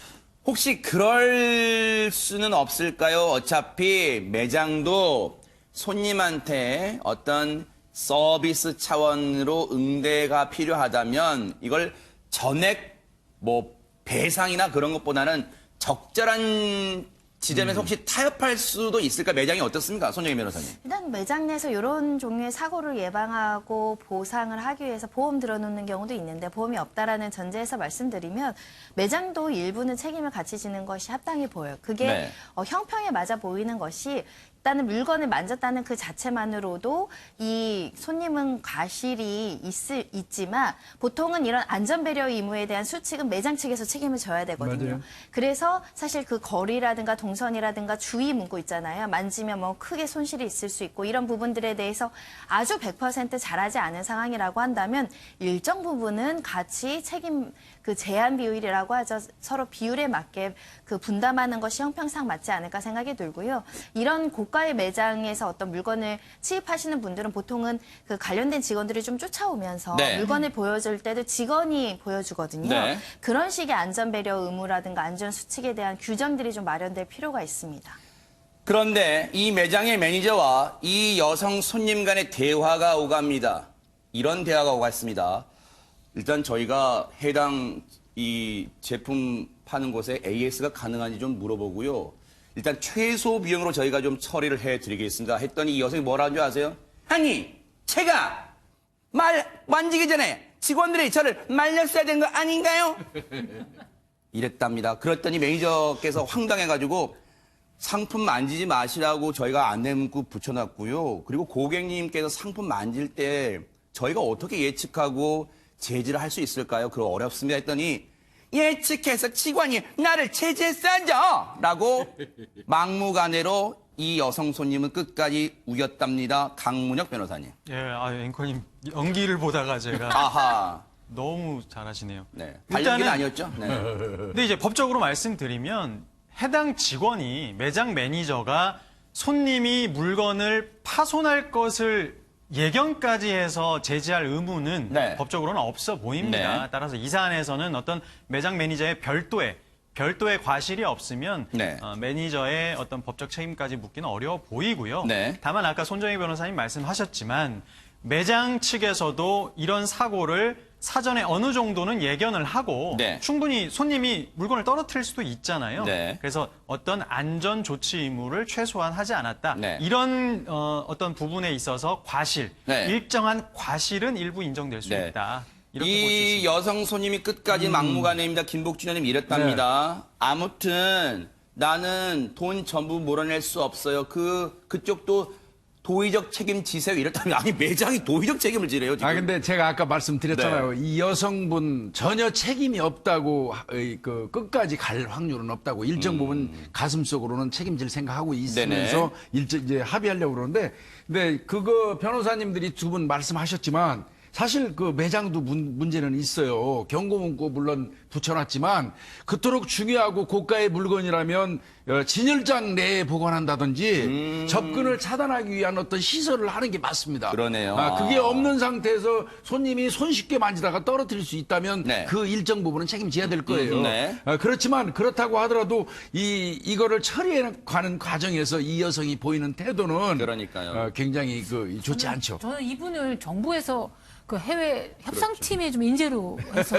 혹시 그럴 수는 없을까요? 어차피 매장도 손님한테 어떤 서비스 차원으로 응대가 필요하다면 이걸 전액 뭐 배상이나 그런 것보다는 적절한 지점에서 혹시 타협할 수도 있을까? 매장이 어떻습니까? 손정희 변호사님. 일단 매장 내에서 이런 종류의 사고를 예방하고 보상을 하기 위해서 보험 들어놓는 경우도 있는데 보험이 없다라는 전제에서 말씀드리면 매장도 일부는 책임을 같이 지는 것이 합당해 보여요. 그게 네. 형평에 맞아 보이는 것이 일단은 물건을 만졌다는 그 자체만으로도 이 손님은 과실이 있지만 보통은 이런 안전배려 의무에 대한 수칙은 매장 측에서 책임을 져야 되거든요. 맞아요. 그래서 사실 그 거리라든가 동선이라든가 주의 문구 있잖아요. 만지면 뭐 크게 손실이 있을 수 있고 이런 부분들에 대해서 아주 100% 잘하지 않은 상황이라고 한다면 일정 부분은 같이 책임 그 제한 비율이라고 하죠. 서로 비율에 맞게 그 분담하는 것이 형평상 맞지 않을까 생각이 들고요. 이런 고가의 매장에서 어떤 물건을 취입하시는 분들은 보통은 그 관련된 직원들이 좀 쫓아오면서 네. 물건을 보여줄 때도 직원이 보여주거든요. 네. 그런 식의 안전배려 의무라든가 안전수칙에 대한 규정들이 좀 마련될 필요가 있습니다. 그런데 이 매장의 매니저와 이 여성 손님 간의 대화가 오갑니다. 이런 대화가 오갔습니다. 일단 저희가 해당 이 제품 파는 곳에 AS가 가능한지 좀 물어보고요. 일단 최소 비용으로 저희가 좀 처리를 해드리겠습니다. 했더니 이 여성이 뭐라 하는 줄 아세요? 아니, 제가 만지기 전에 직원들이 저를 말렸어야 되는 거 아닌가요? 이랬답니다. 그랬더니 매니저께서 황당해가지고 상품 만지지 마시라고 저희가 안내 문구 붙여놨고요. 그리고 고객님께서 상품 만질 때 저희가 어떻게 예측하고 제지를 할 수 있을까요? 그거 어렵습니다 했더니 예측해서 직원이 나를 제지했어야죠! 라고 막무가내로 이 여성 손님은 끝까지 우겼답니다. 강문혁 변호사님. 예, 앵커님 연기를 보다가 제가 아하. 너무 잘하시네요. 네. 발연기는 일단은- 아니었죠? 네. 근데 이제 법적으로 말씀드리면 해당 직원이 매장 매니저가 손님이 물건을 파손할 것을 예견까지 해서 제지할 의무는 네. 법적으로는 없어 보입니다. 네. 따라서 이 사안에서는 어떤 매장 매니저의 별도의 과실이 없으면 네. 매니저의 어떤 법적 책임까지 묻기는 어려워 보이고요. 네. 다만 아까 손정희 변호사님 말씀하셨지만 매장 측에서도 이런 사고를 사전에 어느 정도는 예견을 하고 네. 충분히 손님이 물건을 떨어뜨릴 수도 있잖아요. 네. 그래서 어떤 안전 조치 의무를 최소한 하지 않았다. 네. 이런 어떤 부분에 있어서 과실, 네. 일정한 과실은 일부 인정될 수 네. 있다. 이렇게 볼 수 이 있습니다. 여성 손님이 끝까지 막무가내입니다. 김복준 의원님 이랬답니다. 아무튼 나는 돈 전부 몰아낼 수 없어요. 그쪽도 도의적 책임 지세요. 이랬다면 아니 매장이 도의적 책임을 지래요. 지금. 근데 제가 아까 말씀드렸잖아요. 네. 이 여성분 전혀 책임이 없다고 끝까지 갈 확률은 없다고 일정 부분 가슴속으로는 책임질 생각하고 있으면서 이제 합의하려고 그러는데 근데 그거 변호사님들이 두 분 말씀하셨지만 사실 그 매장도 문제는 있어요. 경고 문구 물론 붙여놨지만 그토록 중요하고 고가의 물건이라면 진열장 내에 보관한다든지 접근을 차단하기 위한 어떤 시설을 하는 게 맞습니다. 그러네요. 그게 없는 상태에서 손님이 손쉽게 만지다가 떨어뜨릴 수 있다면 네. 그 일정 부분은 책임져야 될 거예요. 네. 그렇지만 그렇다고 하더라도 이거를 처리해가는 과정에서 이 여성이 보이는 태도는 그러니까요. 굉장히 좋지 않죠. 저는 이분을 정부에서 그 해외 협상팀에 좀 인재로 해서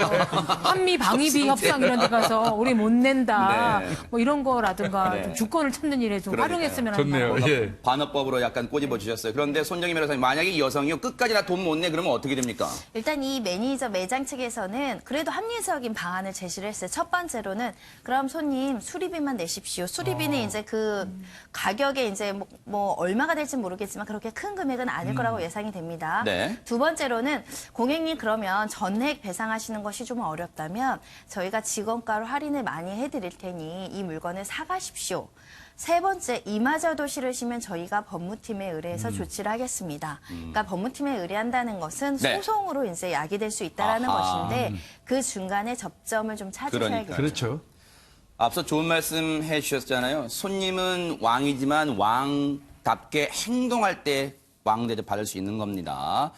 한미 방위비 협상 이런 데 가서 우리 못 낸다 네. 뭐 이런 거라든가 네. 좀 주권을 찾는 일에 좀 그러니까요. 활용했으면 하는 좋네요. 마음으로. 예. 관업법으로 약간 꼬집어 주셨어요. 그런데 손정희 변호사님 만약에 이 여성이요 끝까지 나 돈 못 내 그러면 어떻게 됩니까? 일단 이 매니저 매장 측에서는 그래도 합리적인 방안을 제시를 했어요. 첫 번째로는 그럼 손님 수리비만 내십시오. 수리비는 이제 그 가격에 이제 뭐 얼마가 될지 모르겠지만 그렇게 큰 금액은 아닐 거라고 예상이 됩니다. 네. 두 번째로는 고객님 그러면 전액 배상하시는 것이 좀 어렵다면 저희가 직원가로 할인을 많이 해드릴 테니 이 물건을 사가십시오. 세 번째, 이마저도 싫으시면 저희가 법무팀에 의뢰해서 조치를 하겠습니다. 그러니까 법무팀에 의뢰한다는 것은 네. 소송으로 이제 야기될 수 있다라는 아하. 것인데 그 중간에 접점을 좀 찾으셔야겠죠. 그러니까요. 그렇죠. 앞서 좋은 말씀 해주셨잖아요. 손님은 왕이지만 왕답게 행동할 때 왕 대접 받을 수 있는 겁니다.